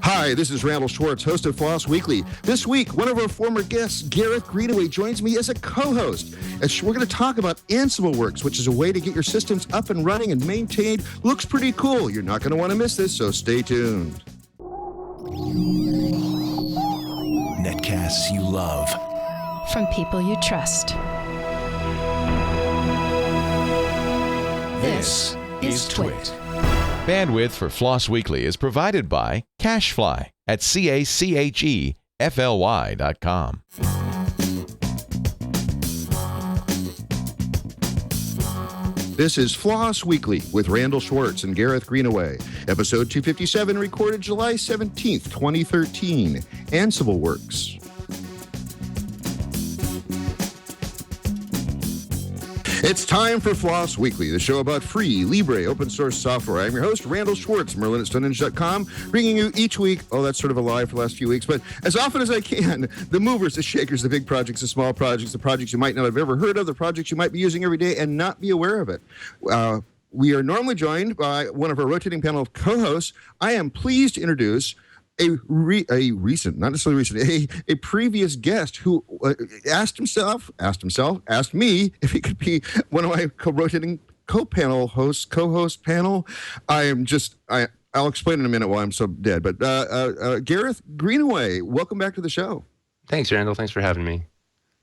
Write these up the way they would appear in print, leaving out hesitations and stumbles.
Hi, this is Randall Schwartz, host of FLOSS Weekly. This week, one of our former guests, Gareth Greenaway, joins me as a co-host. We're going to talk about Ansibleworks, which is a way to get your systems up and running and maintained. Looks pretty cool. You're not going to want to miss this, so stay tuned. Netcasts you love. From people you trust. This is Twit. Bandwidth for FLOSS Weekly is provided by CacheFly at CacheFly.com. This is FLOSS Weekly with Randall Schwartz and Gareth Greenaway. Episode 257, recorded July 17th, 2013. Ansibleworks. It's time for FLOSS Weekly, the show about free, libre, open source software. I'm your host, Randall Schwartz, Merlin at Stonehenge.com, bringing you each week, that's sort of a lie for the last few weeks, but as often as I can, the movers, the shakers, the big projects, the small projects, the projects you might not have ever heard of, the projects you might be using every day and not be aware of it. We are normally joined by one of our rotating panel of co-hosts. I am pleased to introduce a previous guest who asked me if he could be one of my rotating co-host panel. I'll explain in a minute why I'm so dead. But Gareth Greenaway, welcome back to the show. Thanks, Randall. Thanks for having me.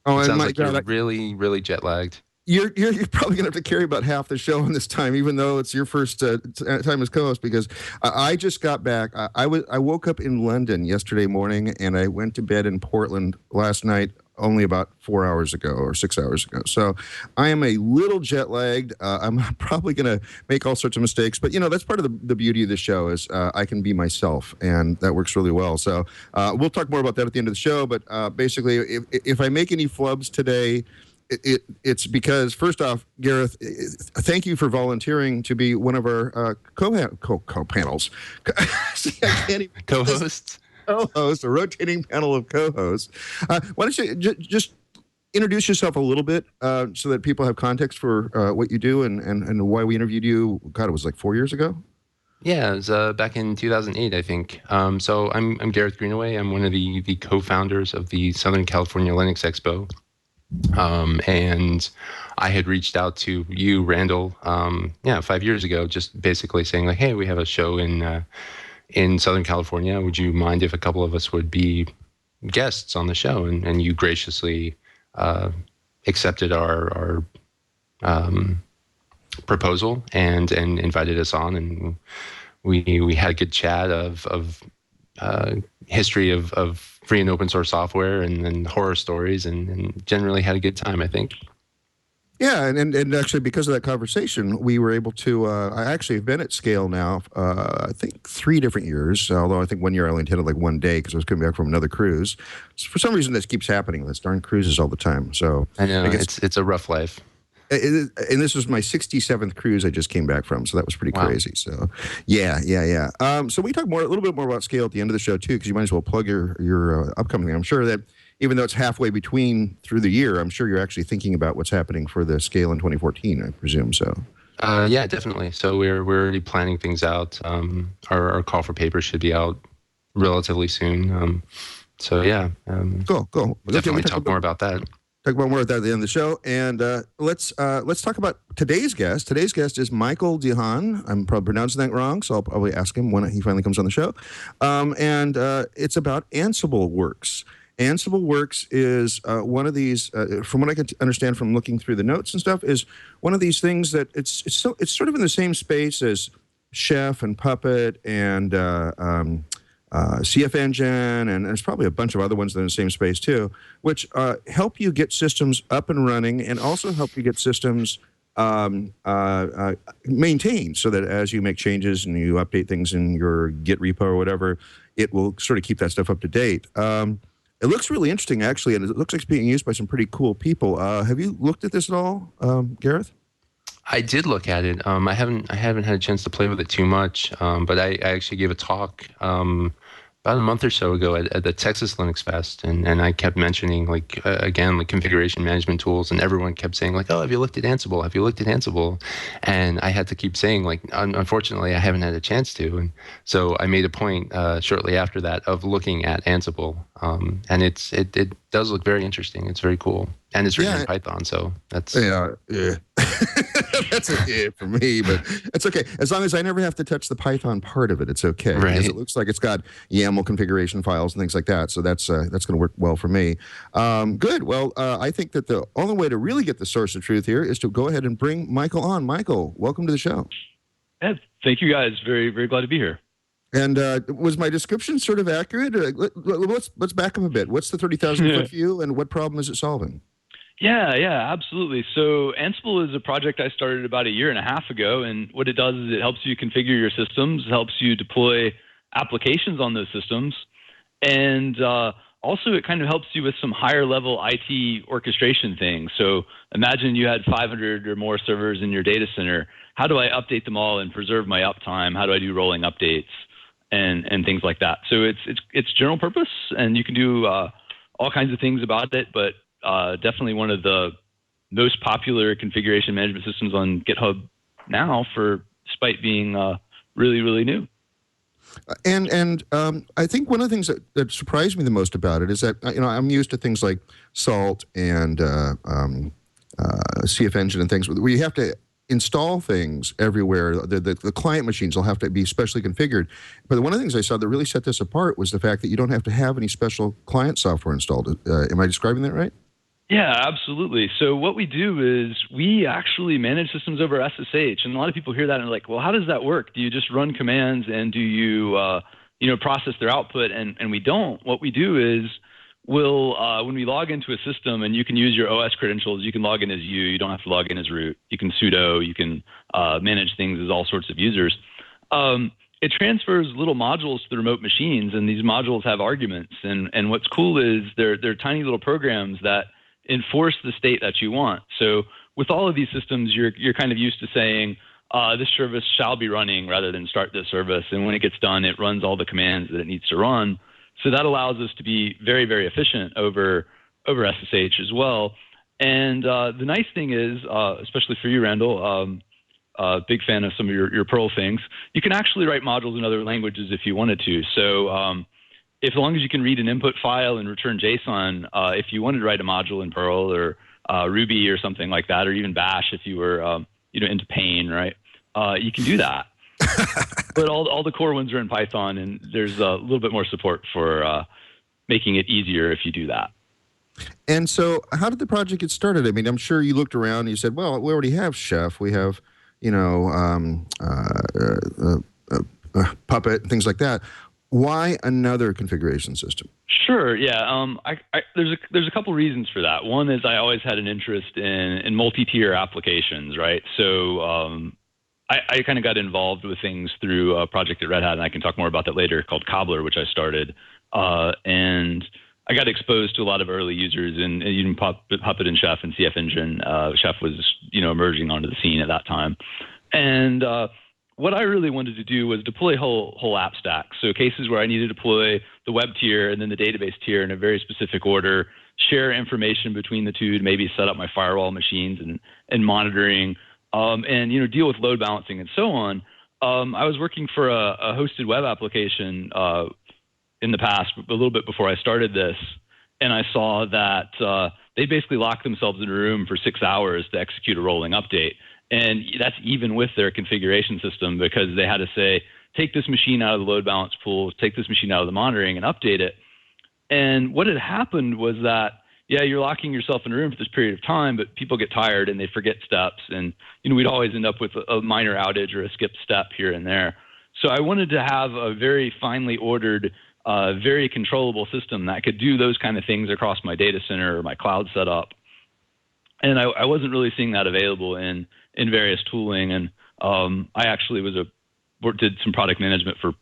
Oh, it sounds and like you're really, really jet lagged. You're probably going to have to carry about half the show on this time, even though it's your first time as co-host, because I just got back. I woke up in London yesterday morning, and I went to bed in Portland last night only about 4 hours ago or 6 hours ago. So I am a little jet lagged. I'm probably going to make all sorts of mistakes, but that's part of the beauty of the show is I can be myself, and that works really well. So we'll talk more about that at the end of the show. But basically, if I make any flubs today, it's because, first off, Gareth, thank you for volunteering to be one of our co-panels. See, I can't even Co-hosts? Co-host, a rotating panel of co-hosts. Why don't you just introduce yourself a little bit so that people have context for what you do and why we interviewed you. God, it was like 4 years ago? Yeah, it was back in 2008, I think. So I'm Gareth Greenaway. I'm one of the co-founders of the Southern California Linux Expo. And I had reached out to you, Randall, 5 years ago, just basically saying like, hey, we have a show in Southern California. Would you mind if a couple of us would be guests on the show? And you graciously accepted our proposal and invited us on, and we had a good chat of history of free and open source software and horror stories and generally had a good time, I think. Yeah, and actually because of that conversation, we were able to, I actually have been at Scale now, I think 3 different years, although I think 1 year I only attended like 1 day because I was coming back from another cruise. So for some reason, this keeps happening. This darn cruises all the time. So I know, it's a rough life. And this was my 67th cruise I just came back from, so that was pretty crazy. So, yeah. So we talk a little bit more about Scale at the end of the show too, because you might as well plug your upcoming thing. I'm sure that even though it's halfway through the year, I'm sure you're actually thinking about what's happening for the Scale in 2014. I presume so. Yeah, definitely. So we're already planning things out. Our call for papers should be out relatively soon. So yeah. Cool. Definitely talk more about that. Talk about more of that at the end of the show, and let's talk about today's guest. Today's guest is Michael DeHaan. I'm probably pronouncing that wrong, so I'll probably ask him when he finally comes on the show. And it's about Ansibleworks. Ansibleworks is one of these, from what I can understand from looking through the notes and stuff, is one of these things that it's sort of in the same space as Chef and Puppet and CF Engine, and there's probably a bunch of other ones that are in the same space too, which help you get systems up and running and also help you get systems maintained so that as you make changes and you update things in your Git repo or whatever, it will sort of keep that stuff up to date. It looks really interesting, actually, and it looks like it's being used by some pretty cool people. Have you looked at this at all, Gareth? I did look at it. I haven't had a chance to play with it too much, but I actually gave a talk about a month or so ago at the Texas Linux Fest, and I kept mentioning again configuration management tools, and everyone kept saying like, oh, have you looked at Ansible? Have you looked at Ansible? And I had to keep saying like, unfortunately, I haven't had a chance to, and so I made a point shortly after that of looking at Ansible, and it does look very interesting. It's very cool, and it's written in Python, so that's that's a yeah for me, but it's okay as long as I never have to touch the Python part of it. It's okay because it looks like it's got YAML configuration files and things like that. So that's going to work well for me. Good. Well, I think that the only way to really get the source of truth here is to go ahead and bring Michael on. Michael, welcome to the show. Yeah, thank you guys. Very, very glad to be here. And was my description sort of accurate? Let's back up a bit. What's the 30,000 foot view, and what problem is it solving? Yeah, absolutely. So Ansible is a project I started about 1.5 years ago, and what it does is it helps you configure your systems, helps you deploy applications on those systems, and also it kind of helps you with some higher level IT orchestration things. So imagine you had 500 or more servers in your data center. How do I update them all and preserve my uptime? How do I do rolling updates and things like that? So it's general purpose, and you can do all kinds of things about it, but definitely one of the most popular configuration management systems on GitHub now, despite being really, really new. And I think one of the things that surprised me the most about it is that I'm used to things like Salt and CF Engine and things where you have to install things everywhere. The client machines will have to be specially configured. But one of the things I saw that really set this apart was the fact that you don't have to have any special client software installed. Am I describing that right? Yeah, absolutely. So what we do is we actually manage systems over SSH, and a lot of people hear that and are like, well, how does that work? Do you just run commands and do you, process their output? And we don't. What we do is when we log into a system, and you can use your OS credentials, you can log in as you don't have to log in as root. You can sudo, you can manage things as all sorts of users. It transfers little modules to the remote machines, and these modules have arguments. And what's cool is they're tiny little programs that enforce the state that you want. So with all of these systems, you're kind of used to saying, this service shall be running rather than start this service. And when it gets done, it runs all the commands that it needs to run. So that allows us to be very, very efficient over SSH as well. And the nice thing is, especially for you, Randall, big fan of some of your Perl things, you can actually write modules in other languages if you wanted to. So as long as you can read an input file and return JSON, if you wanted to write a module in Perl or Ruby or something like that, or even Bash if you were into pain, right? You can do that. But all the core ones are in Python, and there's a little bit more support for making it easier if you do that. And so how did the project get started? I mean, I'm sure you looked around and you said, well, we already have Chef. We have, Puppet, things like that. Why another configuration system? Sure. Yeah. There's a couple reasons for that. One is I always had an interest in multi-tier applications, right? So I kind of got involved with things through a project at Red Hat, and I can talk more about that later, called Cobbler, which I started. And I got exposed to a lot of early users, and even Puppet and Chef and CF Engine. Chef was emerging onto the scene at that time, and what I really wanted to do was deploy whole app stacks. So cases where I needed to deploy the web tier and then the database tier in a very specific order, share information between the two to maybe set up my firewall machines and monitoring, and deal with load balancing and so on. I was working for a hosted web application in the past, a little bit before I started this, and I saw that they basically locked themselves in a room for 6 hours to execute a rolling update. And that's even with their configuration system, because they had to say, take this machine out of the load balance pool, take this machine out of the monitoring and update it. And what had happened was that, yeah, you're locking yourself in a room for this period of time, but people get tired and they forget steps. And, we'd always end up with a minor outage or a skipped step here and there. So I wanted to have a very finely ordered, very controllable system that could do those kind of things across my data center or my cloud setup. And I wasn't really seeing that available in various tooling, and I actually did some product management for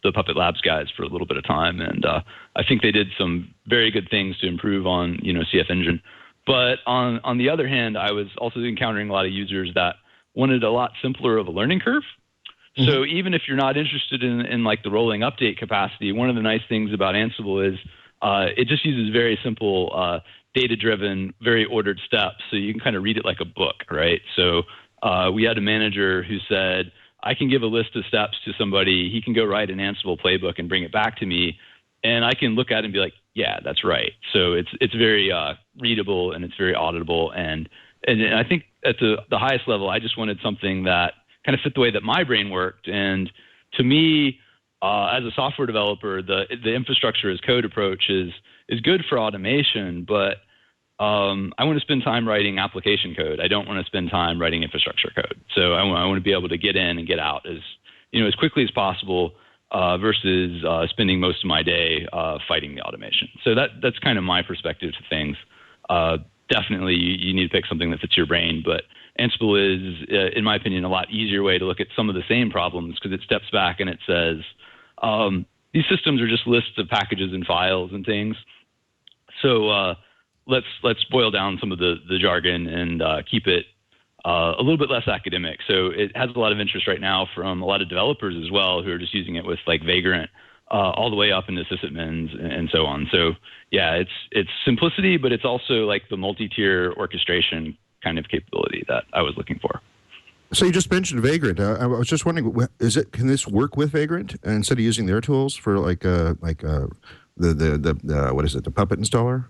the Puppet Labs guys for a little bit of time, and I think they did some very good things to improve on CF Engine. But on the other hand, I was also encountering a lot of users that wanted a lot simpler of a learning curve. So even if you're not interested in like the rolling update capacity, one of the nice things about Ansible is it just uses very simple data-driven, very ordered steps. So you can kind of read it like a book, right? So we had a manager who said, I can give a list of steps to somebody. He can go write an Ansible playbook and bring it back to me. And I can look at it and be like, yeah, that's right. So it's very readable and it's very auditable. And I think at the highest level, I just wanted something that kind of fit the way that my brain worked. And to me, as a software developer, the infrastructure as code approach is good for automation, but I want to spend time writing application code. I don't want to spend time writing infrastructure code. So I want to be able to get in and get out as quickly as possible versus spending most of my day fighting the automation. So that's kind of my perspective to things. Definitely, you need to pick something that fits your brain, but Ansible is, in my opinion, a lot easier way to look at some of the same problems because it steps back and it says, these systems are just lists of packages and files and things. So let's boil down some of the jargon and keep it a little bit less academic. So it has a lot of interest right now from a lot of developers as well who are just using it with like Vagrant all the way up into sysadmins and so on. So yeah, it's simplicity, but it's also like the multi-tier orchestration kind of capability that I was looking for. So you just mentioned Vagrant. I was just wondering, can this work with Vagrant instead of using their tools for the what is it, the Puppet installer?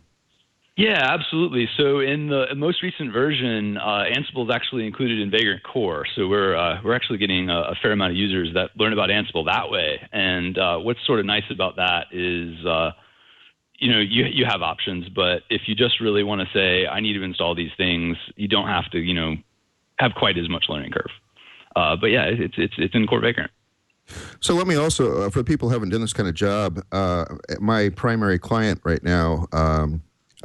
Yeah, absolutely. So in the most recent version, Ansible is actually included in Vagrant Core. So we're actually getting a fair amount of users that learn about Ansible that way. And what's sort of nice about that is, you have options, but if you just really want to say, I need to install these things, you don't have to, have quite as much learning curve. But yeah, it's in Core Vagrant. So let me also, for people who haven't done this kind of job, my primary client right now,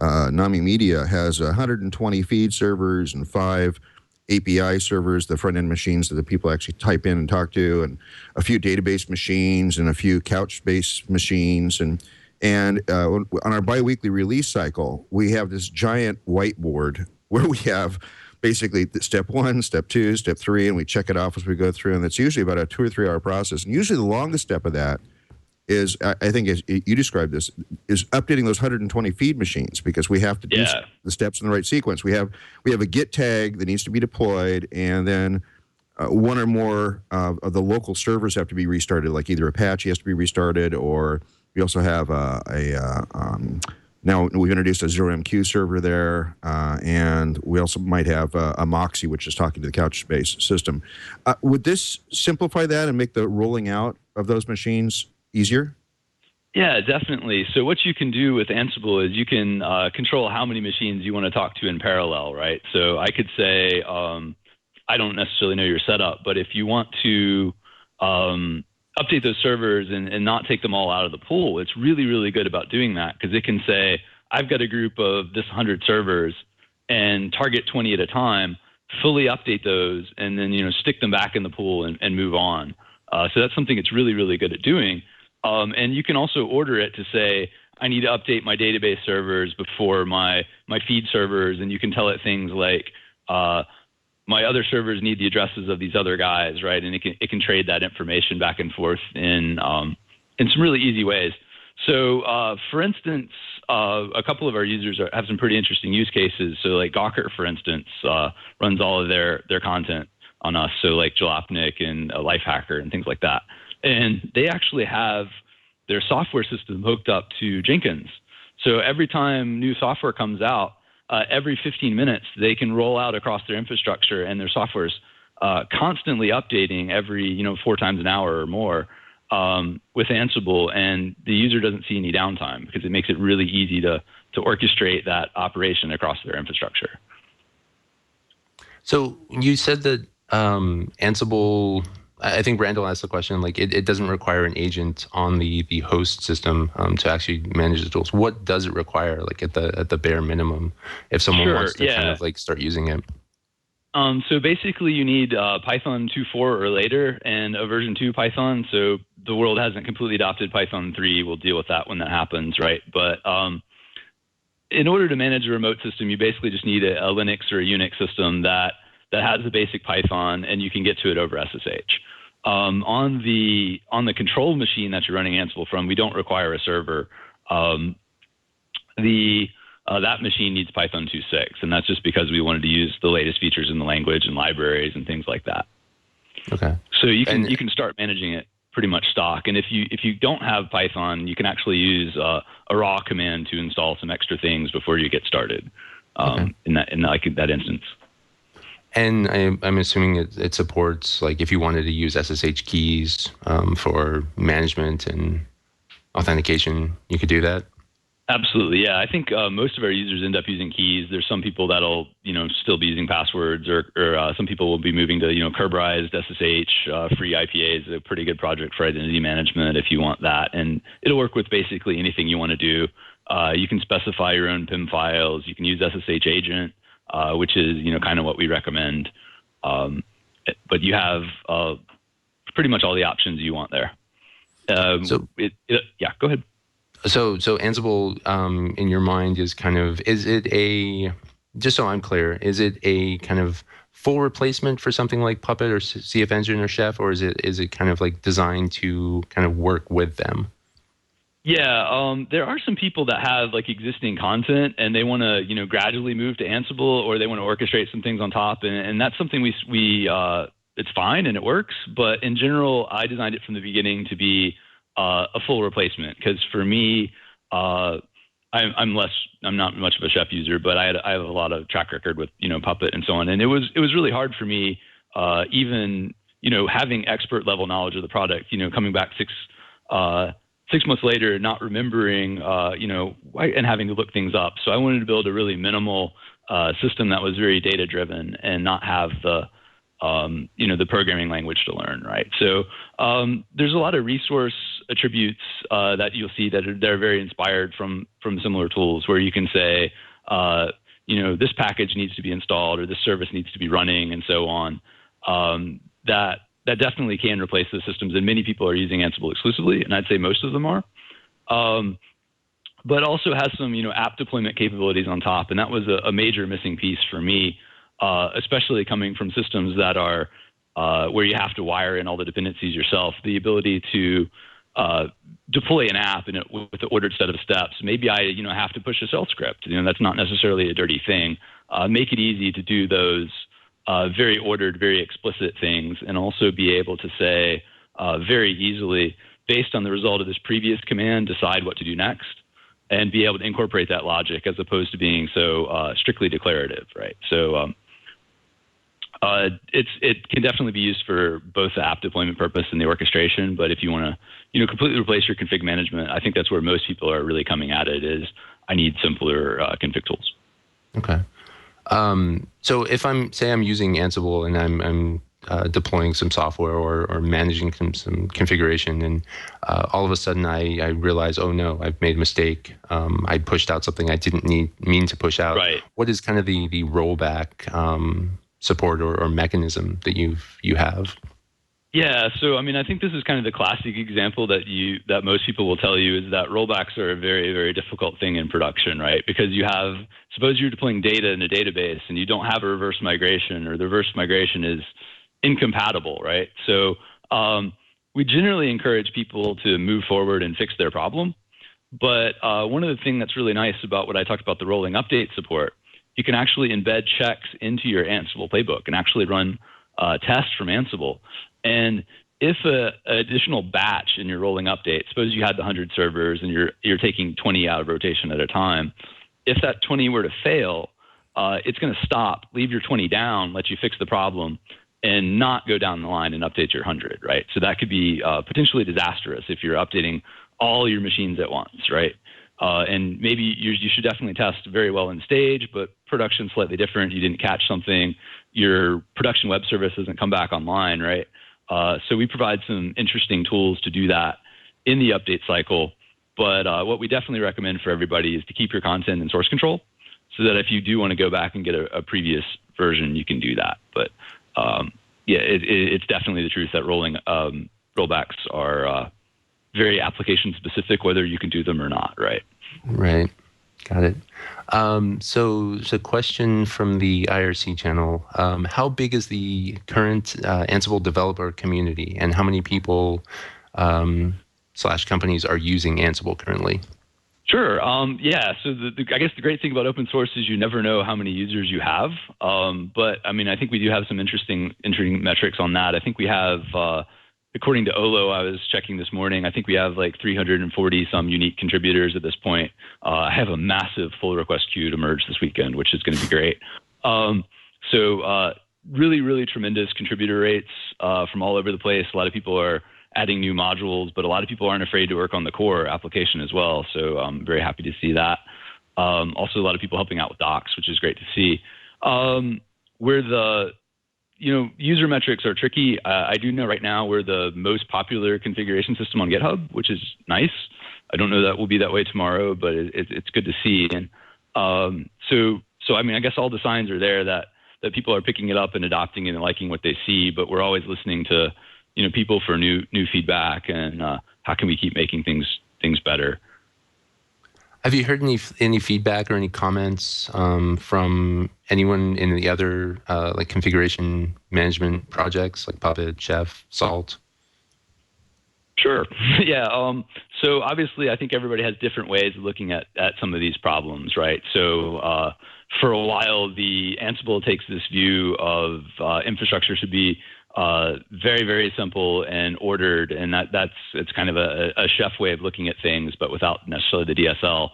Nami Media, has 120 feed servers and 5 API servers, the front-end machines that the people actually type in and talk to, and a few database machines and a few Couchbase machines. And on our biweekly release cycle, we have this giant whiteboard where we have basically step 1, step 2, step 3, and we check it off as we go through. And it's usually about a 2 or 3 hour process. And usually the longest step of that is, I think as you described this, is updating those 120 feed machines, because we have to do the steps in the right sequence. We have a Git tag that needs to be deployed, and then one or more of the local servers have to be restarted, like either Apache has to be restarted, or we also have now we've introduced a 0MQ server there, and we also might have a Moxie, which is talking to the Couchbase system. Would this simplify that and make the rolling out of those machines easier? Yeah, definitely. So what you can do with Ansible is you can control how many machines you want to talk to in parallel, right? So I could say, I don't necessarily know your setup, but if you want to update those servers and not take them all out of the pool, it's really, really good about doing that, because it can say, I've got a group of this 100 servers and target 20 at a time, fully update those, and then stick them back in the pool and move on. So that's something it's really, really good at doing. And you can also order it to say, I need to update my database servers before my feed servers, and you can tell it things like, my other servers need the addresses of these other guys, right? And it can trade that information back and forth in some really easy ways. So, for instance, a couple of our users have some pretty interesting use cases. So, like Gawker, for instance, runs all of their content on us. So, like Jalopnik and Lifehacker and things like that. And they actually have their software system hooked up to Jenkins. So every time new software comes out, every 15 minutes, they can roll out across their infrastructure, and their software's constantly updating every 4 times an hour or more with Ansible, and the user doesn't see any downtime because it makes it really easy to orchestrate that operation across their infrastructure. So you said that Ansible, I think Randall asked the question, like it doesn't require an agent on the host system to actually manage the tools. What does it require, like at the bare minimum, if someone wants to kind of like start using it? So basically you need Python 2.4 or later and a version 2 Python. So the world hasn't completely adopted Python 3. We'll deal with that when that happens, right? But in order to manage a remote system, you basically just need a Linux or a Unix system that has the basic Python, and you can get to it over SSH. On the control machine that you're running Ansible from, we don't require a server. That machine needs Python 2.6, and that's just because we wanted to use the latest features in the language and libraries and things like that. Okay. So you can start managing it pretty much stock. And if you don't have Python, you can actually use a raw command to install some extra things before you get started. In that instance. And I'm assuming it supports, like, if you wanted to use SSH keys for management and authentication, you could do that? Absolutely, yeah. I think most of our users end up using keys. There's some people that'll, still be using passwords, or some people will be moving to, Kerberized SSH. Free IPA is a pretty good project for identity management if you want that. And it'll work with basically anything you want to do. You can specify your own PIM files. You can use SSH agent, which is, kind of what we recommend. But you have pretty much all the options you want there. Yeah, go ahead. So Ansible, in your mind, is kind of, is it a, just so I'm clear, is it a kind of full replacement for something like Puppet or CF Engine or Chef, or is it kind of like designed to kind of work with them? Yeah, there are some people that have like existing content and they want to, gradually move to Ansible, or they want to orchestrate some things on top, and that's something we it's fine and it works. But in general, I designed it from the beginning to be a full replacement, because for me, I'm not much of a Chef user, but I have a lot of track record with Puppet and so on, and it was really hard for me, even having expert level knowledge of the product, coming back 6 months later, not remembering, and having to look things up. So I wanted to build a really minimal system that was very data driven and not have the programming language to learn, right? So there's a lot of resource attributes that you'll see that are very inspired from similar tools, where you can say, this package needs to be installed, or this service needs to be running, and so on. That definitely can replace the systems, and many people are using Ansible exclusively, and I'd say most of them are. But also has some, app deployment capabilities on top, and that was a major missing piece for me, especially coming from systems that are where you have to wire in all the dependencies yourself. The ability to deploy an app with an ordered set of steps. Maybe I, have to push a shell script. That's not necessarily a dirty thing. Make it easy to do those very ordered, very explicit things, and also be able to say very easily, based on the result of this previous command, decide what to do next, and be able to incorporate that logic as opposed to being so strictly declarative, right? So it can definitely be used for both the app deployment purpose and the orchestration. But if you want to, completely replace your config management, I think that's where most people are really coming at it. Is I need simpler config tools. Okay. So if I'm using Ansible and I'm deploying some software or managing some configuration, and all of a sudden I realize, oh no, I've made a mistake. I pushed out something I didn't mean to push out. Right. What is kind of the rollback support or mechanism that you have? Yeah, so I think this is kind of the classic example that most people will tell you, is that rollbacks are a very, very difficult thing in production, right? Because suppose you're deploying data in a database and you don't have a reverse migration, or the reverse migration is incompatible, right? So we generally encourage people to move forward and fix their problem. But one of the things that's really nice about what I talked about, the rolling update support, you can actually embed checks into your Ansible playbook and actually run tests from Ansible. And if an additional batch in your rolling update, suppose you had the 100 servers and you're taking 20 out of rotation at a time, if that 20 were to fail, it's going to stop, leave your 20 down, let you fix the problem, and not go down the line and update your 100, right? So that could be potentially disastrous if you're updating all your machines at once, right? And maybe you should definitely test very well in stage, but production's slightly different. You didn't catch something. Your production web service doesn't come back online, right? So we provide some interesting tools to do that in the update cycle. But what we definitely recommend for everybody is to keep your content in source control, so that if you do want to go back and get a previous version, you can do that. But it's definitely the truth that rollbacks are very application specific, whether you can do them or not, right? Right. Got it. So question from the IRC channel. How big is the current Ansible developer community, and how many people / companies are using Ansible currently? Sure. Yeah. So I guess the great thing about open source is you never know how many users you have. But I mean, I think we do have some interesting metrics on that. I think we have, according to Olo, I was checking this morning, I think we have like 340 some unique contributors at this point. I have a massive pull request queue to merge this weekend, which is going to be great. So really, really tremendous contributor rates from all over the place. A lot of people are adding new modules, but a lot of people aren't afraid to work on the core application as well. So I'm very happy to see that. Also, a lot of people helping out with docs, which is great to see. Where the user metrics are tricky. I do know right now we're the most popular configuration system on GitHub, which is nice. I don't know that will be that way tomorrow, but it's good to see. And so I mean, I guess all the signs are there that people are picking it up and adopting it and liking what they see. But we're always listening to people for new feedback and how can we keep making things better. Have you heard any feedback or any comments from anyone in the other like configuration management projects like Puppet, Chef, Salt? Sure. Yeah. So obviously, I think everybody has different ways of looking at some of these problems, right? So for a while, the Ansible takes this view of infrastructure should be very, very simple and ordered, and it's kind of a chef way of looking at things, but without necessarily the DSL.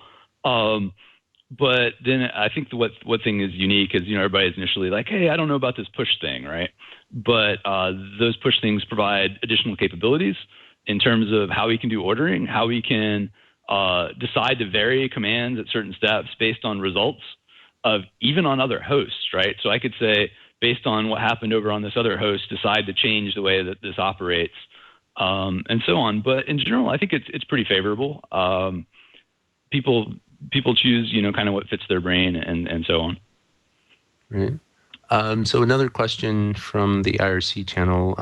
But then I think what thing is unique is everybody's initially like, hey, I don't know about this push thing, right? But those push things provide additional capabilities in terms of how we can do ordering, how we can decide to vary commands at certain steps based on results of even on other hosts, right? So I could say, based on what happened over on this other host, decide to change the way that this operates, and so on. But in general, I think it's pretty favorable. People choose, kind of what fits their brain and so on. Right. So another question from the IRC channel.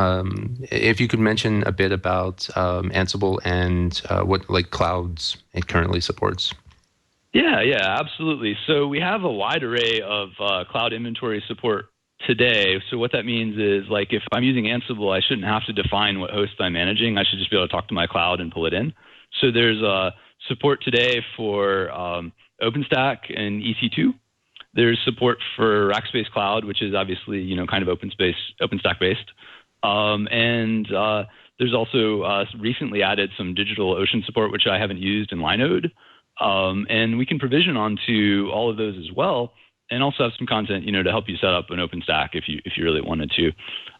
If you could mention a bit about Ansible and what like clouds it currently supports. Yeah, absolutely. So we have a wide array of cloud inventory support today. So what that means is, like, if I'm using Ansible, I shouldn't have to define what host I'm managing. I should just be able to talk to my cloud and pull it in. So there's support today for OpenStack and EC2. There's support for Rackspace Cloud, which is obviously kind of OpenStack based. And there's also recently added some DigitalOcean support, which I haven't used in Linode. And we can provision onto all of those as well, and also have some content, to help you set up an OpenStack if you really wanted to.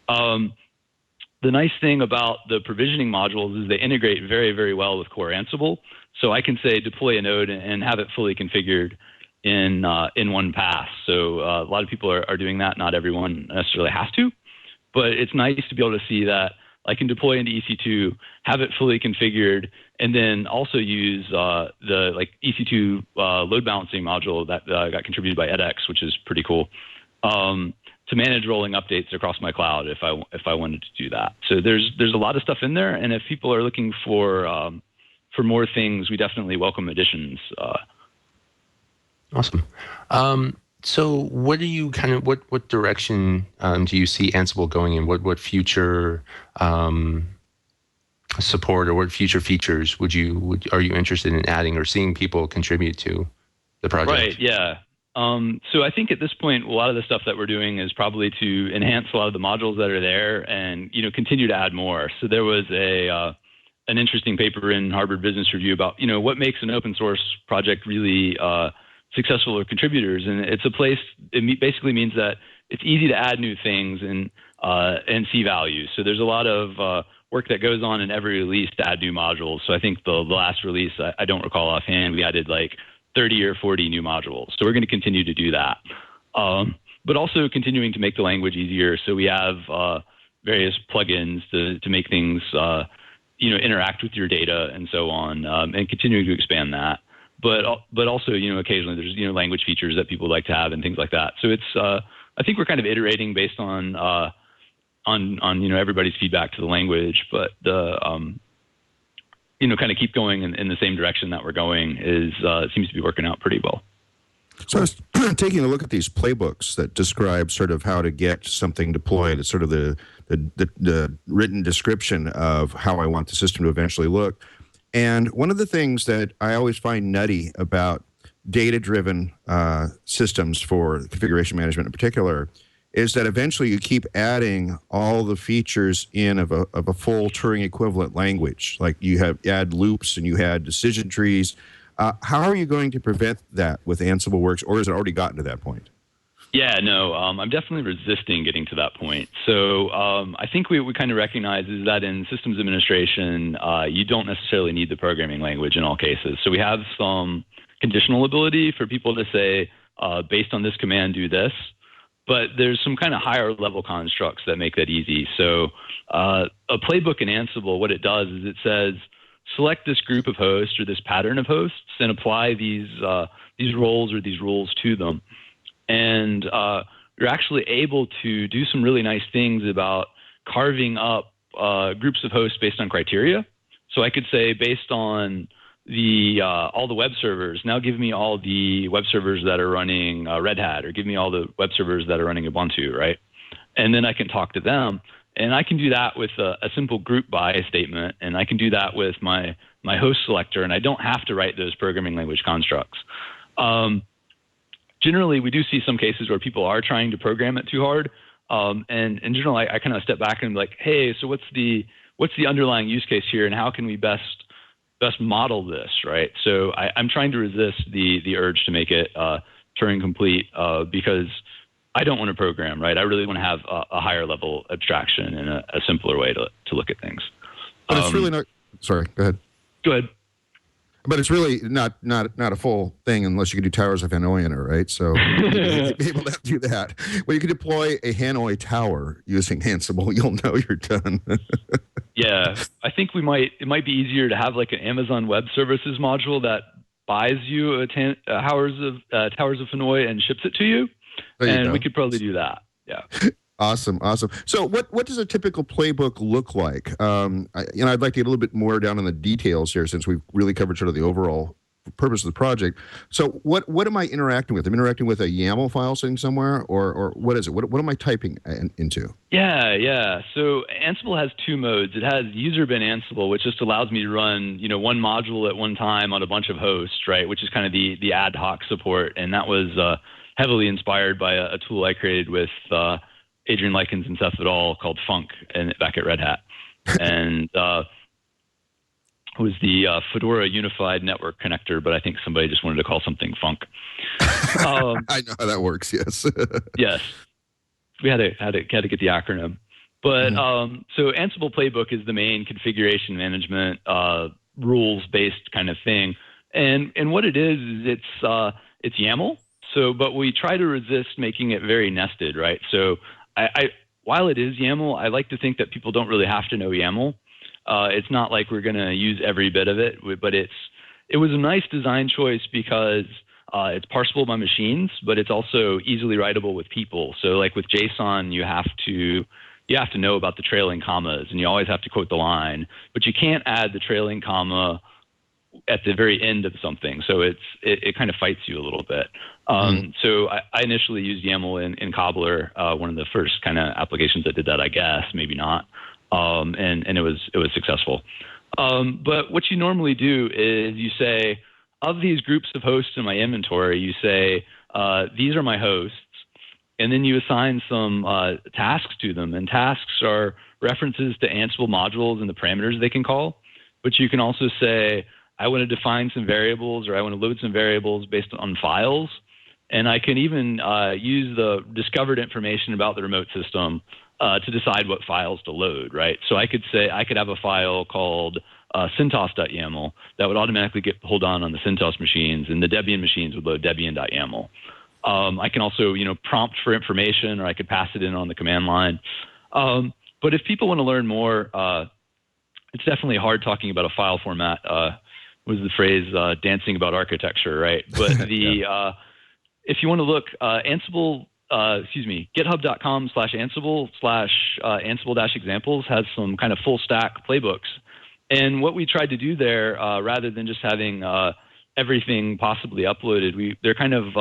The nice thing about the provisioning modules is they integrate very, very well with core Ansible. So I can say deploy a node and have it fully configured in one pass. So a lot of people are doing that. Not everyone necessarily has to, but it's nice to be able to see that I can deploy into EC2, have it fully configured, and then also use the EC2 load balancing module that got contributed by edX, which is pretty cool, to manage rolling updates across my cloud if I wanted to do that. So there's a lot of stuff in there, and if people are looking for more things, we definitely welcome additions. Awesome. So what do you what direction do you see Ansible going in? What future support or what future features are you interested in adding or seeing people contribute to the project? Right. Yeah. So I think at this point, a lot of the stuff that we're doing is probably to enhance a lot of the modules that are there and continue to add more. So there was an interesting paper in Harvard Business Review about what makes an open source project really successful or contributors, and it's a place. It basically means that it's easy to add new things and see value. So there's a lot of work that goes on in every release to add new modules. So I think the last release, I don't recall offhand, we added like 30 or 40 new modules. So we're going to continue to do that, but also continuing to make the language easier. So we have various plugins to make things interact with your data and so on, and continuing to expand that. But also, occasionally there's, language features that people like to have and things like that. So it's, I think we're kind of iterating based on everybody's feedback to the language. But kind of keep going in the same direction that we're going seems to be working out pretty well. So I was taking a look at these playbooks that describe sort of how to get something deployed. It's sort of the written description of how I want the system to eventually look. And one of the things that I always find nutty about data-driven systems for configuration management in particular is that eventually you keep adding all the features in of a full Turing equivalent language. Like you add loops and you had decision trees. How are you going to prevent that with Ansibleworks, or has it already gotten to that point? Yeah, no, I'm definitely resisting getting to that point. So I think we kind of recognize is that in systems administration, you don't necessarily need the programming language in all cases. So we have some conditional ability for people to say, based on this command, do this. But there's some kind of higher level constructs that make that easy. So a playbook in Ansible, what it does is it says, select this group of hosts or this pattern of hosts and apply these roles or these rules to them. And you're actually able to do some really nice things about carving up groups of hosts based on criteria. So I could say, based on all the web servers, now give me all the web servers that are running Red Hat, or give me all the web servers that are running Ubuntu, right? And then I can talk to them. And I can do that with a simple group by statement, and I can do that with my host selector, and I don't have to write those programming language constructs. Generally, we do see some cases where people are trying to program it too hard, and in general, I kind of step back and be like, hey, so what's the underlying use case here, and how can we best model this, right? So I'm trying to resist the urge to make it Turing complete because I don't want to program, right? I really want to have a higher level abstraction and a simpler way to look at things. But it's really not. Sorry, go ahead. Go ahead. But it's really not a full thing unless you can do towers of Hanoi in it, right? So you'll be able to do that. When you can deploy a Hanoi tower using Ansible, you'll know you're done. Yeah, I think it might be easier to have like an Amazon Web Services module that buys you towers of Hanoi and ships it to you. And we could probably do that. Yeah. Awesome. So what does a typical playbook look like? I'd like to get a little bit more down on the details here, since we've really covered sort of the overall purpose of the project. So what am I interacting with? I'm interacting with a YAML file sitting somewhere, or what is it? What am I typing into? Yeah. So Ansible has two modes. It has user bin Ansible, which just allows me to run, one module at one time on a bunch of hosts, right? Which is kind of the ad hoc support. And that was heavily inspired by a tool I created with Adrian Likens and Seth et al. Called Funk back at Red Hat. And it was the Fedora Unified Network Connector, but I think somebody just wanted to call something Funk. I know how that works, yes. Yes. We had to get the acronym. But so Ansible Playbook is the main configuration management rules-based kind of thing. And what it is it's YAML. So, but we try to resist making it very nested, right? So while it is YAML, I like to think that people don't really have to know YAML. It's not like we're going to use every bit of it, but it was a nice design choice because it's parsable by machines, but it's also easily writable with people. So like with JSON, you have to know about the trailing commas, and you always have to quote the line, but you can't add the trailing comma at the very end of something. So it kind of fights you a little bit. So I initially used YAML in Cobbler, one of the first kind of applications that did that, I guess, maybe not. And it was successful. But what you normally do is you say, of these groups of hosts in my inventory, you say, these are my hosts. And then you assign some tasks to them. And tasks are references to Ansible modules and the parameters they can call. But you can also say, I want to define some variables, or I want to load some variables based on files. And I can even use the discovered information about the remote system to decide what files to load, right? So I could have a file called CentOS.yaml that would automatically get pulled on the CentOS machines, and the Debian machines would load Debian.yaml. I can also, prompt for information, or I could pass it in on the command line. But if people want to learn more, it's definitely hard talking about a file format. Was the phrase dancing about architecture, right? But if you want to look, GitHub.com/Ansible/Ansible-examples has some kind of full stack playbooks. And what we tried to do there, rather than just having everything possibly uploaded, they're kind of,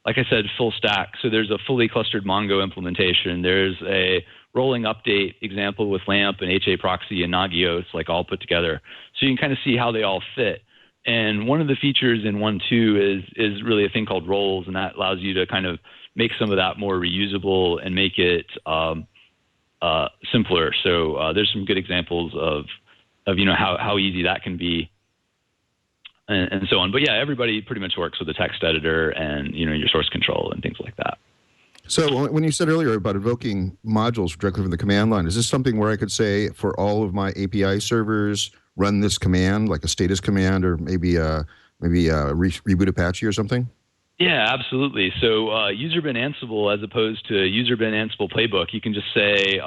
like I said, full stack. So there's a fully clustered Mongo implementation. There's a rolling update example with LAMP and HA proxy and Nagios, like all put together. So you can kind of see how they all fit. And one of the features in 1.2 is really a thing called roles, and that allows you to kind of make some of that more reusable and make it simpler. So there's some good examples of how easy that can be, and so on. But yeah, everybody pretty much works with a text editor and your source control and things like that. So when you said earlier about invoking modules directly from the command line, is this something where I could say for all of my API servers, run this command, like a status command, or maybe reboot Apache or something? Yeah, absolutely. So user bin Ansible, as opposed to user bin Ansible playbook, you can just say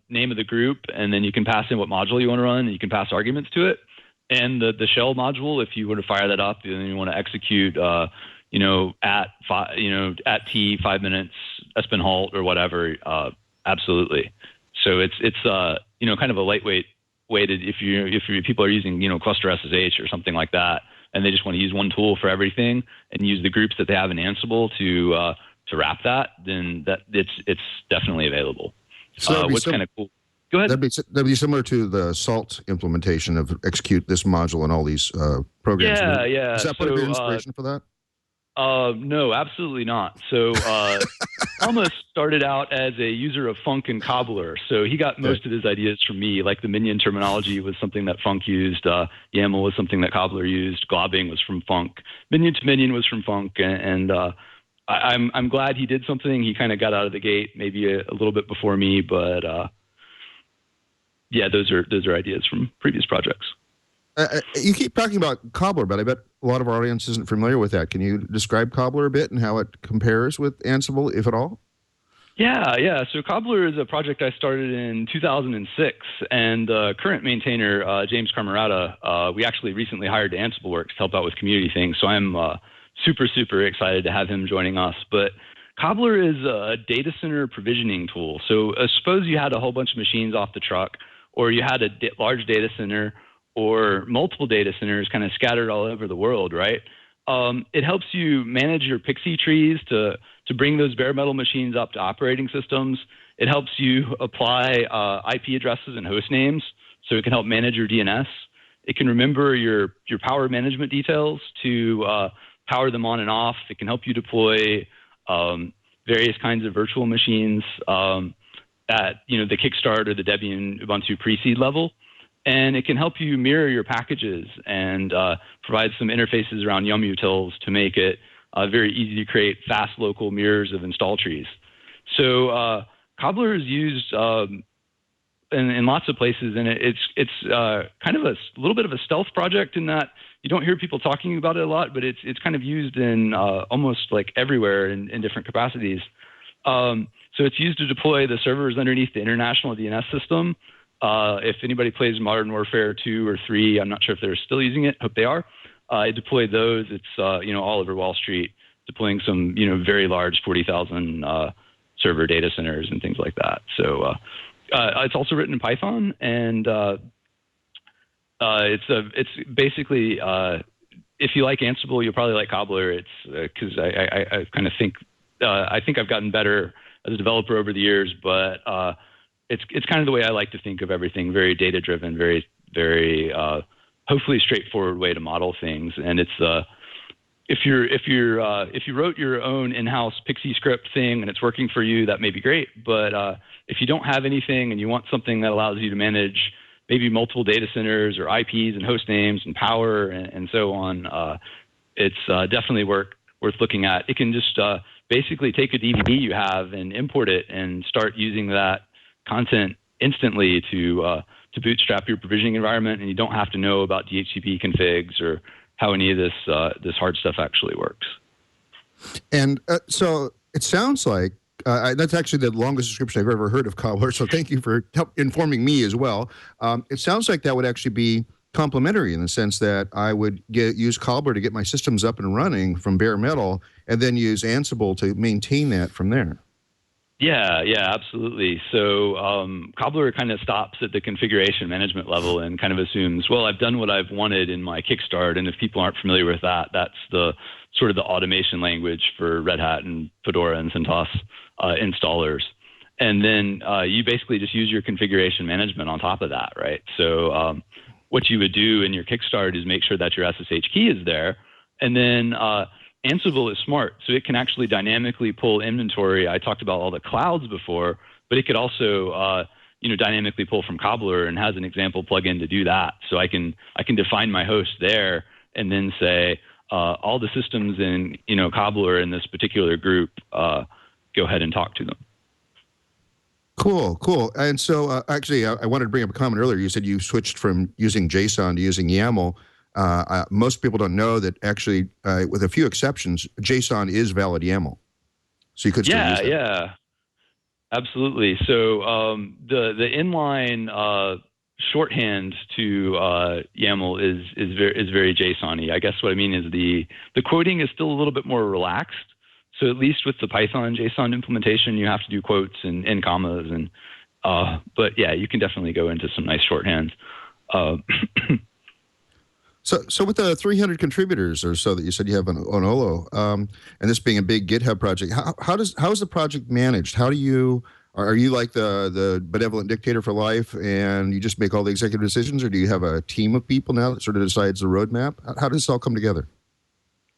name of the group, and then you can pass in what module you want to run, and you can pass arguments to it. And the shell module, if you were to fire that up, and you want to execute, at T 5 minutes, SBIN halt or whatever, absolutely. So it's kind of a lightweight way to if people are using cluster SSH or something like that, and they just want to use one tool for everything and use the groups that they have in Ansible to wrap that, then it's definitely available. So what's kind of cool? Go ahead. That'd be similar to the SALT implementation of execute this module and all these programs. Yeah. Is that part of your inspiration for that? No, absolutely not. So Thomas started out as a user of Func and Cobbler, so he got most of his ideas from me. Like the minion terminology was something that Func used, YAML was something that Cobbler used, globbing was from Func, minion to minion was from Func, and I'm glad he did something. He kind of got out of the gate maybe a little bit before me, but yeah, those are ideas from previous projects. You keep talking about Cobbler, but I bet a lot of our audience isn't familiar with that. Can you describe Cobbler a bit and how it compares with Ansible, if at all? Yeah. So Cobbler is a project I started in 2006, and current maintainer, James Carmerata, we actually recently hired to Ansibleworks to help out with community things. So I'm super, super excited to have him joining us. But Cobbler is a data center provisioning tool. So suppose you had a whole bunch of machines off the truck, or you had a large data center, or multiple data centers kind of scattered all over the world, right? It helps you manage your pixie trees to bring those bare metal machines up to operating systems. It helps you apply IP addresses and host names, so it can help manage your DNS. It can remember your power management details to power them on and off. It can help you deploy various kinds of virtual machines at the Kickstart or the Debian Ubuntu pre-seed level. And it can help you mirror your packages and provide some interfaces around yum utils to make it very easy to create fast local mirrors of install trees. So Cobbler is used in lots of places, and it's kind of a little bit of a stealth project in that you don't hear people talking about it a lot, but it's kind of used in almost like everywhere in different capacities. So it's used to deploy the servers underneath the international DNS system. If anybody plays Modern Warfare 2 or 3, I'm not sure if they're still using it. Hope they are. I deployed those. It's all over Wall Street, deploying some very large 40,000 server data centers and things like that. So it's also written in Python, and it's basically if you like Ansible, you'll probably like Cobbler. It's because I kind of think I think I've gotten better as a developer over the years, but it's kind of the way I like to think of everything, very data driven, very, very hopefully straightforward way to model things. And it's if you wrote your own in-house Pixie script thing and it's working for you, that may be great. But if you don't have anything and you want something that allows you to manage maybe multiple data centers or IPs and host names and power and so on, it's definitely worth looking at. It can just basically take a DVD you have and import it and start using that content instantly to bootstrap your provisioning environment, and you don't have to know about DHCP configs or how any of this hard stuff actually works. And so it sounds like that's actually the longest description I've ever heard of Cobbler, so thank you for informing me as well. It sounds like that would actually be complementary in the sense that I would use Cobbler to get my systems up and running from bare metal, and then use Ansible to maintain that from there. Yeah, absolutely. So Cobbler kind of stops at the configuration management level and kind of assumes, well, I've done what I've wanted in my Kickstart, and if people aren't familiar with that, that's the sort of the automation language for Red Hat and Fedora and CentOS installers. And then you basically just use your configuration management on top of that, right? So what you would do in your Kickstart is make sure that your SSH key is there, and then Ansible is smart, so it can actually dynamically pull inventory. I talked about all the clouds before, but it could also, dynamically pull from Cobbler, and has an example plugin to do that. So I can define my host there, and then say all the systems in Cobbler in this particular group, go ahead and talk to them. Cool. And so actually, I wanted to bring up a comment earlier. You said you switched from using JSON to using YAML. Most people don't know that actually, with a few exceptions, JSON is valid YAML. So you could still use that. Yeah, absolutely. So the inline shorthand to YAML is very JSON-y. I guess what I mean is the quoting is still a little bit more relaxed. So at least with the Python JSON implementation, you have to do quotes and commas, and but yeah, you can definitely go into some nice shorthand. So with the 300 contributors or so that you said you have on Olo, and this being a big GitHub project, how is the project managed? Are you like the benevolent dictator for life, and you just make all the executive decisions, or do you have a team of people now that sort of decides the roadmap? How does this all come together?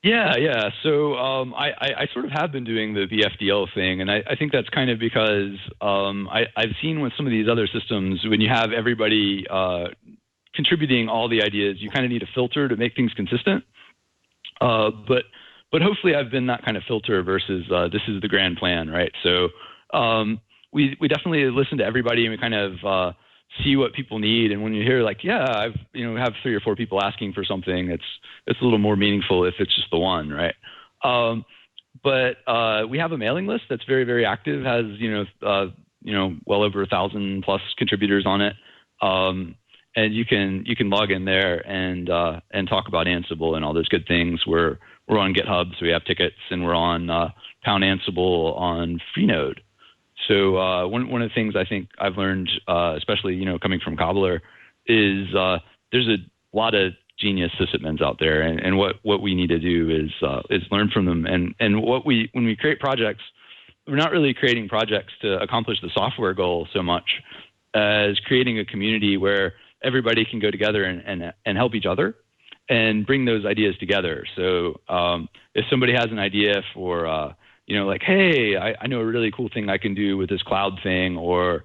Yeah. So I sort of have been doing the VFDL thing, and I think that's kind of because I've seen with some of these other systems, when you have everybody contributing all the ideas, you kind of need a filter to make things consistent. But hopefully I've been that kind of filter versus this is the grand plan, right? So we definitely listen to everybody, and we kind of see what people need. And when you hear like, yeah, have 3 or 4 people asking for something, it's a little more meaningful if it's just the one, right? But we have a mailing list that's very, very active, has well over 1,000 plus contributors on it. And you can log in there and talk about Ansible and all those good things. We're on GitHub, so we have tickets, and we're on Pound Ansible on Freenode. So one of the things I think I've learned, especially coming from Cobbler, is there's a lot of genius sysadmins out there, and what we need to do is learn from them. And when we create projects, we're not really creating projects to accomplish the software goal so much as creating a community where everybody can go together and help each other and bring those ideas together. So if somebody has an idea for like, hey, I know a really cool thing I can do with this cloud thing, or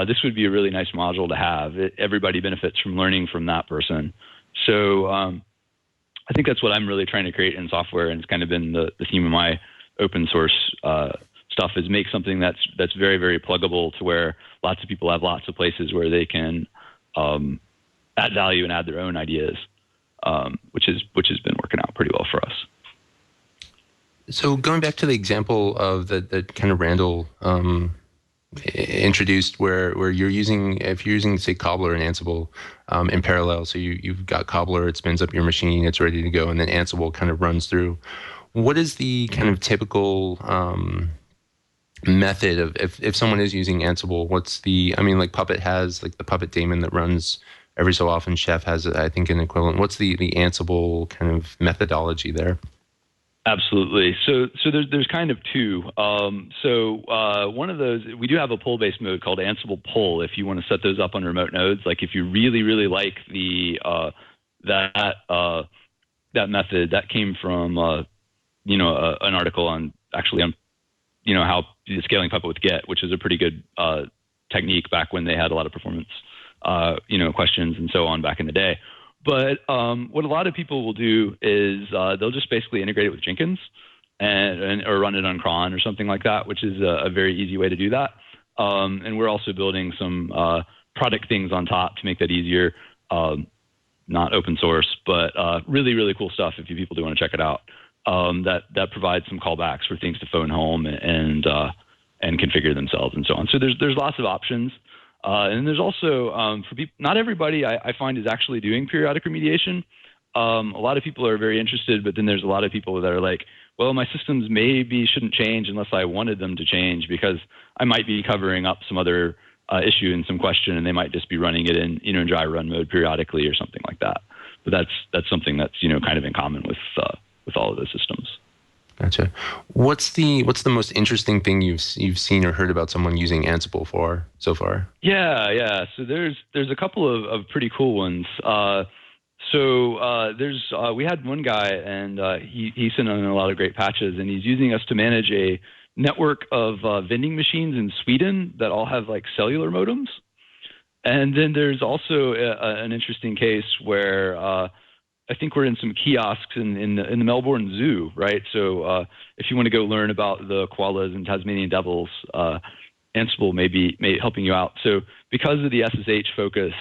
this would be a really nice module to have. Everybody benefits from learning from that person. So I think that's what I'm really trying to create in software, and it's kind of been the theme of my open source stuff, is make something that's very, very pluggable to where lots of people have lots of places where they can add value and add their own ideas, which has been working out pretty well for us. So going back to the example of that kind of Randall introduced, where if you're using say Cobbler and Ansible in parallel, so you've got Cobbler, it spins up your machine, it's ready to go, and then Ansible kind of runs through. What is the kind of typical method of if someone is using Ansible? Like Puppet has like the Puppet daemon that runs every so often. Chef has, I think, an equivalent. What's the Ansible kind of methodology there? Absolutely. So there's kind of two. One of those, we do have a pull-based mode called Ansible Pull. If you want to set those up on remote nodes, like if you really, really like that method, that came from an article on how scaling Puppet with Git, which is a pretty good technique back when they had a lot of performance questions and so on back in the day. But what a lot of people will do is they'll just basically integrate it with Jenkins or run it on cron or something like that, which is a very easy way to do that. And we're also building some product things on top to make that easier. Not open source, but really, really cool stuff if you people do want to check it out. That provides some callbacks for things to phone home and configure themselves and so on. So there's lots of options. And there's also, for people, not everybody I find is actually doing periodic remediation. a lot of people are very interested, but then there's a lot of people that are like, well, my systems maybe shouldn't change unless I wanted them to change because I might be covering up some other issue in some question, and they might just be running it in, in dry run mode periodically or something like that. But that's something that's, kind of in common with all of those systems. Gotcha. What's the most interesting thing you've seen or heard about someone using Ansible for so far? Yeah. So there's a couple of pretty cool ones. We had one guy, and he sent in a lot of great patches, and he's using us to manage a network of vending machines in Sweden that all have like cellular modems. And then there's also an interesting case where I think we're in some kiosks in the Melbourne Zoo, right? So if you want to go learn about the koalas and Tasmanian devils, Ansible may be helping you out. So because of the SSH focus,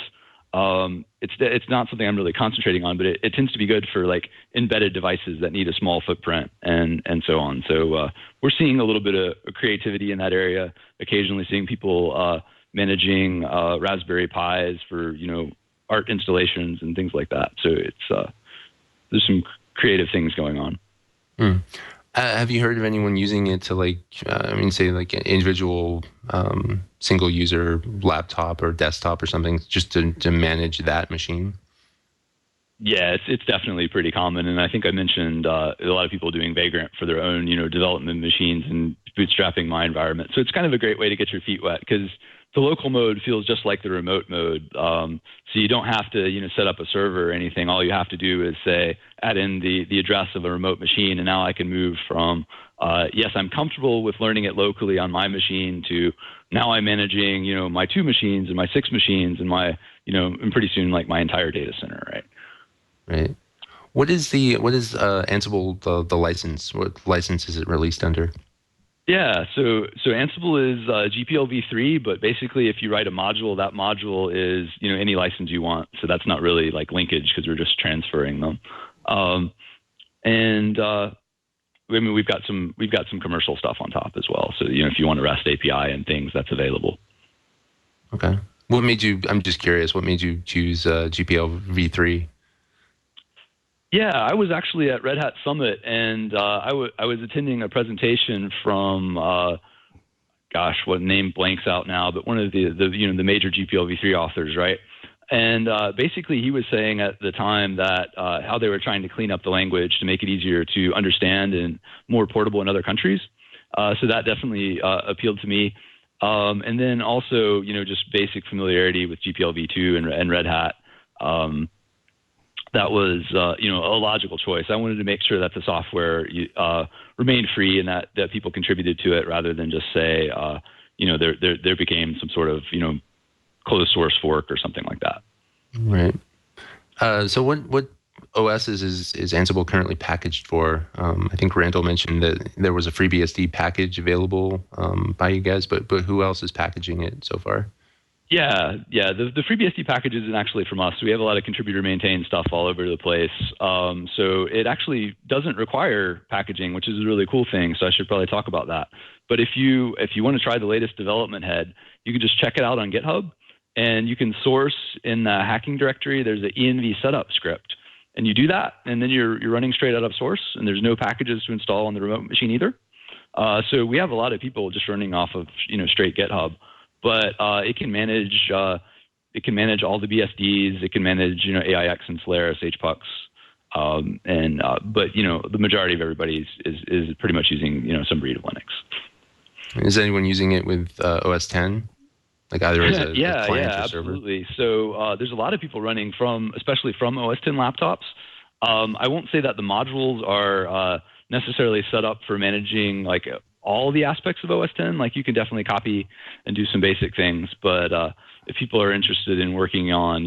it's not something I'm really concentrating on, but it tends to be good for like embedded devices that need a small footprint and so on. So we're seeing a little bit of creativity in that area, occasionally seeing people managing Raspberry Pis for, art installations and things like that. So it's there's some creative things going on. Have you heard of anyone using it to say like an individual single user laptop or desktop or something just to manage that machine? Yeah, it's definitely pretty common. And I think I mentioned a lot of people doing Vagrant for their own, development machines and bootstrapping my environment. So it's kind of a great way to get your feet wet because the local mode feels just like the remote mode. So you don't have to, set up a server or anything. All you have to do is say, add in the address of a remote machine. And now I can move from, yes, I'm comfortable with learning it locally on my machine to now I'm managing, my 2 machines and my 6 machines and my, and pretty soon like my entire data center, right? Right. What is Ansible, the license? What license is it released under? Yeah, so Ansible is GPL v3, but basically if you write a module, that module is any license you want. So that's not really like linkage because we're just transferring them. We've got some commercial stuff on top as well. So if you want a REST API and things, that's available. Okay. I'm just curious, what made you choose GPL v3? Yeah, I was actually at Red Hat Summit, and I was attending a presentation from, what name blanks out now, but one of the major GPL v3 authors, right? And basically, he was saying at the time that how they were trying to clean up the language to make it easier to understand and more portable in other countries. So that definitely appealed to me. And then also, just basic familiarity with GPL v2 and Red Hat. That was, a logical choice. I wanted to make sure that the software remained free and that people contributed to it rather than just say, there became some sort of, closed source fork or something like that. Right. So what OSs is Ansible currently packaged for? I think Randall mentioned that there was a FreeBSD package available by you guys, but who else is packaging it so far? Yeah. The FreeBSD package isn't actually from us. We have a lot of contributor maintained stuff all over the place. So it actually doesn't require packaging, which is a really cool thing. So I should probably talk about that. But if you want to try the latest development head, you can just check it out on GitHub, and you can source in the hacking directory. There's an env setup script, and you do that, and then you're running straight out of source, and there's no packages to install on the remote machine either. So we have a lot of people just running off of straight GitHub. But it can manage all the BSDs. It can manage AIX and Solaris, HPUX, but the majority of everybody is pretty much using some breed of Linux. Is anyone using it with OS 10? Like either as a client or server? Absolutely. So there's a lot of people running especially from OS 10 laptops. I won't say that the modules are necessarily set up for managing like all the aspects of OS 10. Like you can definitely copy and do some basic things, but if people are interested in working on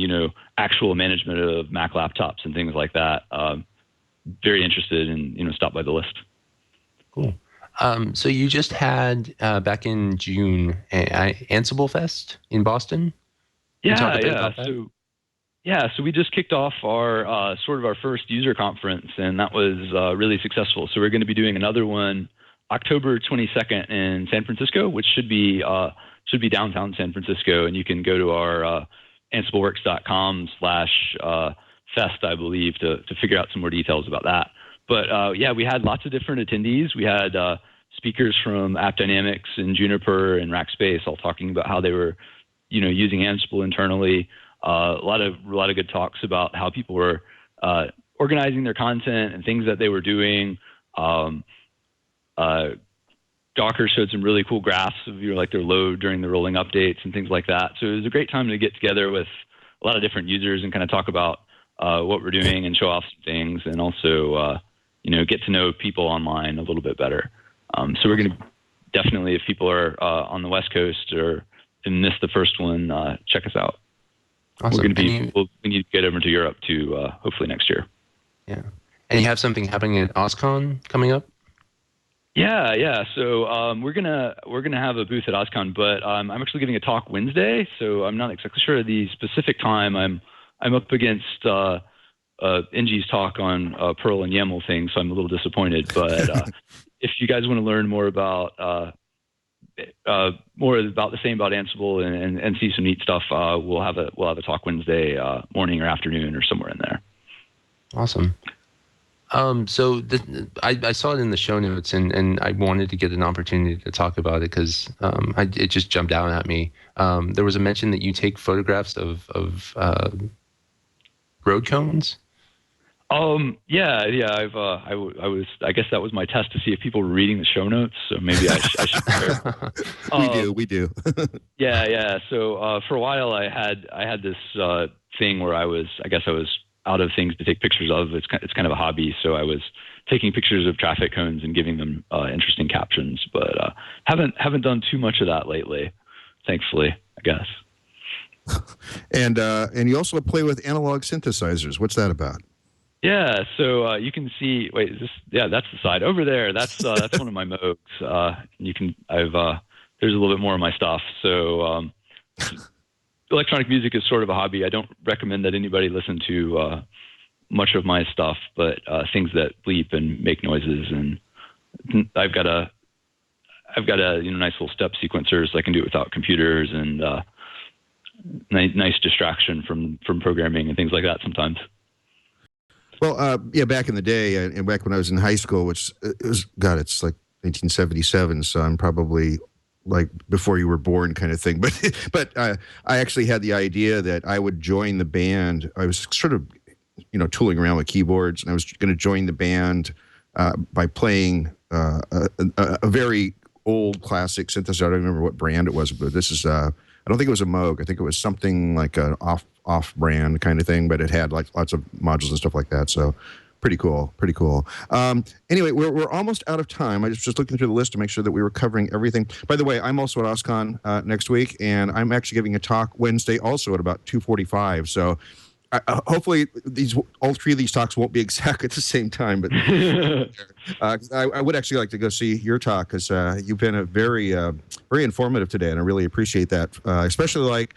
actual management of Mac laptops and things like that, very interested in stop by the list. Cool. So you just had back in June AnsibleFest in Boston. So we just kicked off our sort of our first user conference, and that was really successful. So we're going to be doing another one October 22nd in San Francisco, which should be downtown San Francisco, and you can go to our ansibleworks.com/FLOSS Fest, I believe, to figure out some more details about that. But yeah, we had lots of different attendees. We had speakers from AppDynamics and Juniper and Rackspace all talking about how they were, using Ansible internally. A lot of good talks about how people were organizing their content and things that they were doing. Docker showed some really cool graphs of like their load during the rolling updates and things like that. So it was a great time to get together with a lot of different users and kind of talk about what we're doing and show off some things, and also get to know people online a little bit better. So we're going to definitely, if people are on the West Coast or missed the first one, check us out. Awesome. We're going to be. We need to get over to Europe too, hopefully next year. Yeah, and you have something happening at OSCON coming up. Yeah. So we're gonna have a booth at OSCON, but I'm actually giving a talk Wednesday, so I'm not exactly sure the specific time. I'm up against NG's talk on Perl and YAML things, so I'm a little disappointed. But if you guys want to learn more about the same about Ansible and see some neat stuff, we'll have a talk Wednesday morning or afternoon or somewhere in there. Awesome. So I saw it in the show notes, and I wanted to get an opportunity to talk about it because it just jumped out at me. There was a mention that you take photographs of road cones. Yeah. I guess that was my test to see if people were reading the show notes. So maybe I should. We do. Yeah. So for a while, I had this thing where I was out of things to take pictures of. It's kind of a hobby. So I was taking pictures of traffic cones and giving them interesting captions, but haven't done too much of that lately, thankfully, I guess. And you also play with analog synthesizers. What's that about? Yeah, so you can see. Wait, that's the side over there. That's one of my Moogs. There's a little bit more of my stuff. So electronic music is sort of a hobby. I don't recommend that anybody listen to much of my stuff, but things that bleep and make noises. And I've got a nice little step sequencer, so I can do it without computers, and nice distraction from programming and things like that sometimes. Well, back in the day, and back when I was in high school, which it's like 1977, so I'm probably like before you were born kind of thing. But I actually had the idea that I would join the band. I was sort of, tooling around with keyboards, and I was going to join the band by playing a very old classic synthesizer. I don't remember what brand it was, but this is I don't think it was a Moog. I think it was something like an off-brand kind of thing, but it had like lots of modules and stuff like that. So pretty cool. Anyway, we're almost out of time. I was just looking through the list to make sure that we were covering everything. By the way, I'm also at OSCON next week, and I'm actually giving a talk Wednesday also at about 2:45. So hopefully all three of these talks won't be exactly at the same time, but I would actually like to go see your talk because you've been very informative today, and I really appreciate that. Especially like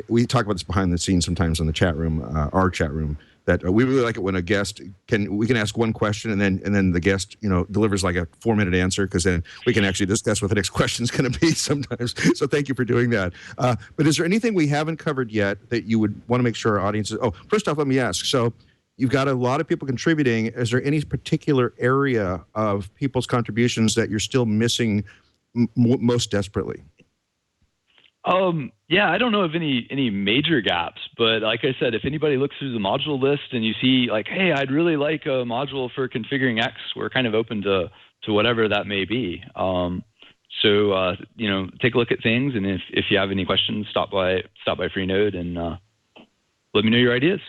we talk about this behind the scenes sometimes in the chat room, our chat room. That we really like it when a guest we can ask one question and then the guest delivers like a 4-minute answer, because then we can actually discuss what the next question is going to be sometimes. So thank you for doing that. But is there anything we haven't covered yet that you would want to make sure our audience is? Oh, first off, let me ask. So you've got a lot of people contributing. Is there any particular area of people's contributions that you're still missing most desperately? Yeah, I don't know of any major gaps, but like I said, if anybody looks through the module list and you see like, hey, I'd really like a module for configuring X, we're kind of open to whatever that may be. So take a look at things, and if you have any questions, stop by Freenode and let me know your ideas.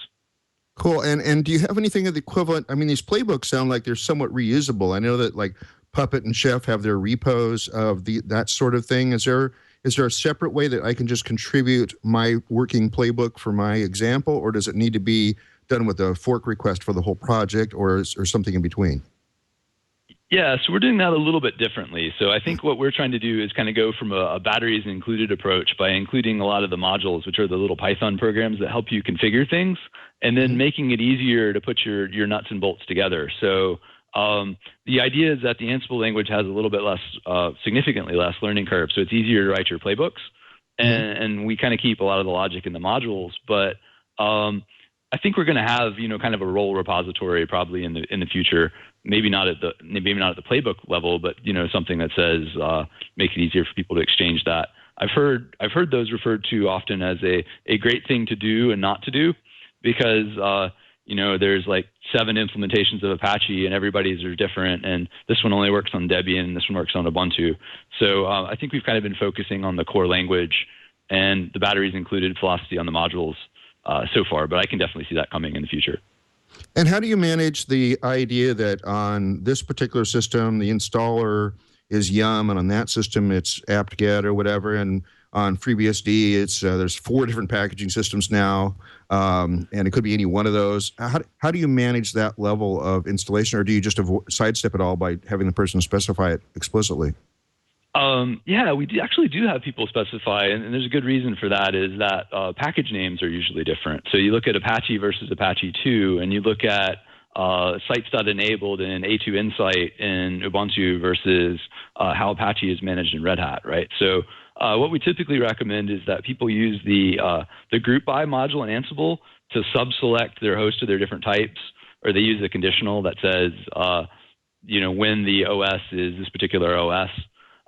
Cool. And do you have anything of the equivalent? I mean, these playbooks sound like they're somewhat reusable. I know that like Puppet and Chef have their repos of that sort of thing. Is there a separate way that I can just contribute my working playbook for my example, or does it need to be done with a fork request for the whole project, or something in between? Yeah, so we're doing that a little bit differently. So I think what we're trying to do is kind of go from a batteries included approach by including a lot of the modules, which are the little Python programs that help you configure things, and then making it easier to put your nuts and bolts together. So the idea is that the Ansible language has a little bit less, significantly less learning curve, so it's easier to write your playbooks, and we kind of keep a lot of the logic in the modules, but I think we're going to have, kind of a role repository probably in the future. Maybe not at the playbook level, but something that says make it easier for people to exchange that. I've heard those referred to often as a great thing to do and not to do, because there's like 7 implementations of Apache and everybody's are different, and this one only works on Debian and this one works on Ubuntu. So I think we've kind of been focusing on the core language, and the batteries included philosophy on the modules so far, but I can definitely see that coming in the future. And how do you manage the idea that on this particular system, the installer is Yum, and on that system, it's apt-get or whatever, and on FreeBSD, it's there's 4 different packaging systems now, and it could be any one of those. How do you manage that level of installation, or do you just sidestep it all by having the person specify it explicitly? Yeah, we actually do have people specify, and there's a good reason for that, is that package names are usually different. So you look at Apache versus Apache 2, and you look at sites.enabled and A2 Insight in Ubuntu versus how Apache is managed in Red Hat, right? So what we typically recommend is that people use the group by module in Ansible to sub-select their host of their different types, or they use a conditional that says, when the OS is this particular OS.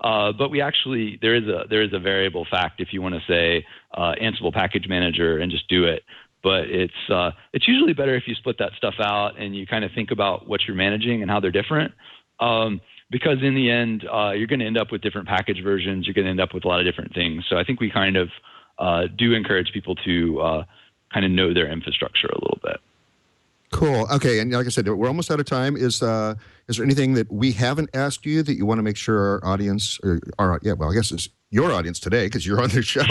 But we actually, there is a variable fact if you want to say Ansible Package Manager and just do it. But it's usually better if you split that stuff out and you kind of think about what you're managing and how they're different. Because in the end, you're going to end up with different package versions. You're going to end up with a lot of different things. So I think we kind of do encourage people to kind of know their infrastructure a little bit. Cool. Okay, and like I said, we're almost out of time. Is there anything that we haven't asked you that you want to make sure our audience, I guess it's your audience today because you're on the show.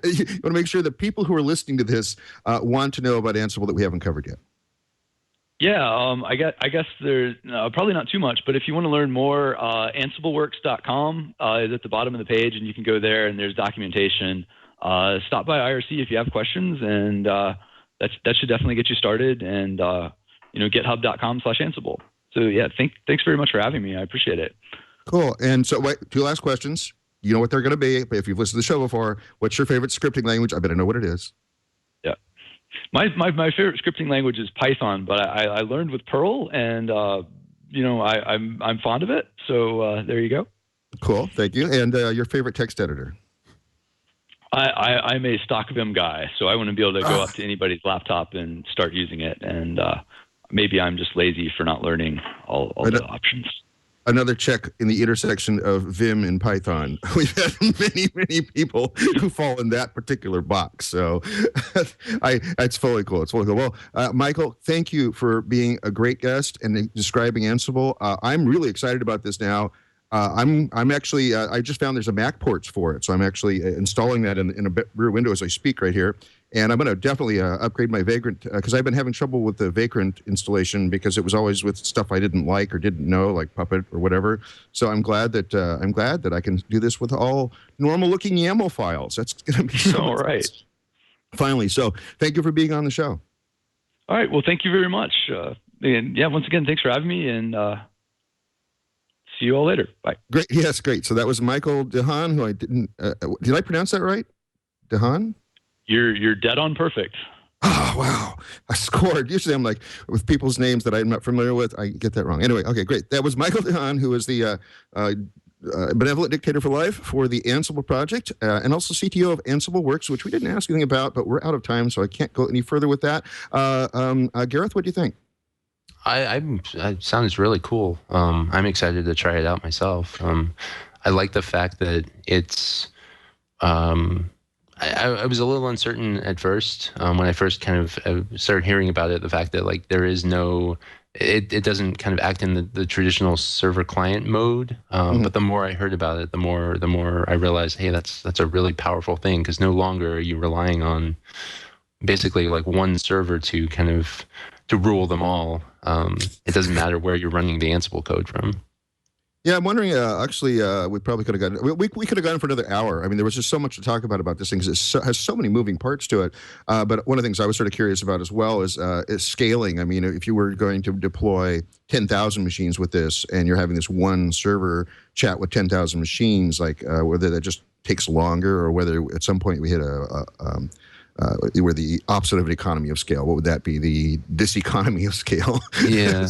You want to make sure that people who are listening to this want to know about Ansible that we haven't covered yet. Yeah, I guess there's probably not too much, but if you want to learn more, AnsibleWorks.com is at the bottom of the page, and you can go there and there's documentation. Stop by IRC if you have questions, and that should definitely get you started, and github.com/Ansible. So yeah, thanks very much for having me. I appreciate it. Cool. And so 2 last questions. You know what they're going to be, but if you've listened to the show before, what's your favorite scripting language? I better know what it is. Yeah. My favorite scripting language is Python, but I learned with Perl, and I'm fond of it. So there you go. Cool. Thank you. And your favorite text editor? I'm a stock Vim guy, so I want to be able to go up to anybody's laptop and start using it. And maybe I'm just lazy for not learning all the options. Another check in the intersection of Vim and Python. We've had many people who fall in that particular box. So it's fully cool. It's fully cool. Well, Michael, thank you for being a great guest and describing Ansible. I'm really excited about this now. I'm actually, I just found there's a Mac ports for it. So I'm actually installing that in a rear window as I speak right here. And I'm going to definitely upgrade my Vagrant, because I've been having trouble with the Vagrant installation because it was always with stuff I didn't like or didn't know, like Puppet or whatever. So I'm glad that I can do this with all normal-looking YAML files. That's going to be so all right. Finally, so thank you for being on the show. All right. Well, thank you very much. And yeah, once again, thanks for having me, and see you all later. Bye. Great. Yes, great. So that was Michael DeHaan, who I didn't. Did I pronounce that right? DeHaan? You're dead on perfect. Oh, wow. I scored. Usually I'm like, with people's names that I'm not familiar with, I get that wrong. Anyway, okay, great. That was Michael DeHaan, who is the benevolent dictator for life for the Ansible project, and also CTO of Ansibleworks, which we didn't ask anything about, but we're out of time, so I can't go any further with that. Gareth, what do you think? It sounds really cool. I'm excited to try it out myself. I like the fact that it's. I was a little uncertain at first when I first kind of started hearing about it. The fact that like there is no, it doesn't kind of act in the traditional server client mode. But the more I heard about it, the more I realized, hey, that's a really powerful thing, because no longer are you relying on basically like one server to kind of to rule them all. It doesn't matter where you're running the Ansible code from. Yeah, I'm wondering, actually, we probably could have gotten, we could have gone for another hour. I mean, there was just so much to talk about this thing, because it has so many moving parts to it. But one of the things I was sort of curious about as well is scaling. I mean, if you were going to deploy 10,000 machines with this, and you're having this one server chat with 10,000 machines, like whether that just takes longer, or whether at some point we hit we're the opposite of an economy of scale. What would that be? The diseconomy of scale. Yeah.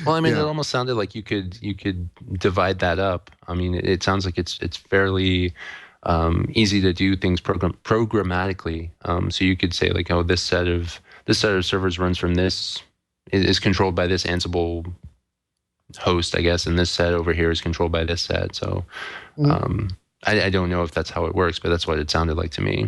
Well, I mean, Yeah. it almost sounded like you could divide that up. I mean, it sounds like it's fairly easy to do things programmatically. So you could say like, oh, this set of servers runs from this, is controlled by this Ansible host, I guess, and this set over here is controlled by this set. So I don't know if that's how it works, but that's what it sounded like to me.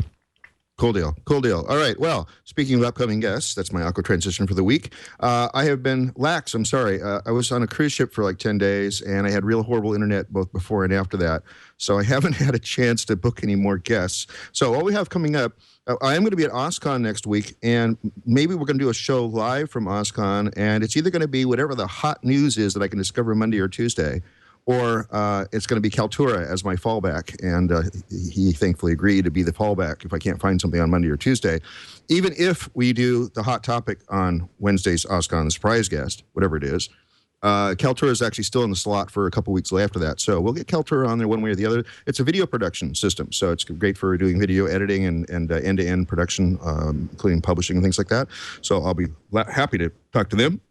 Cool deal. Cool deal. All right. Well, speaking of upcoming guests, that's my awkward transition for the week. I have been lax. I'm sorry. I was on a cruise ship for like 10 days, and I had real horrible internet both before and after that. So I haven't had a chance to book any more guests. So all we have coming up, I am going to be at OSCON next week, and maybe we're going to do a show live from OSCON, and it's either going to be whatever the hot news is that I can discover Monday or Tuesday, or it's going to be Kaltura as my fallback, and he thankfully agreed to be the fallback if I can't find something on Monday or Tuesday. Even if we do the hot topic on Wednesday's OSCON surprise guest, whatever it is, Kaltura is actually still in the slot for a couple weeks after that. So we'll get Kaltura on there one way or the other. It's a video production system, so it's great for doing video editing and end-to-end production, including publishing and things like that. So I'll be happy to talk to them,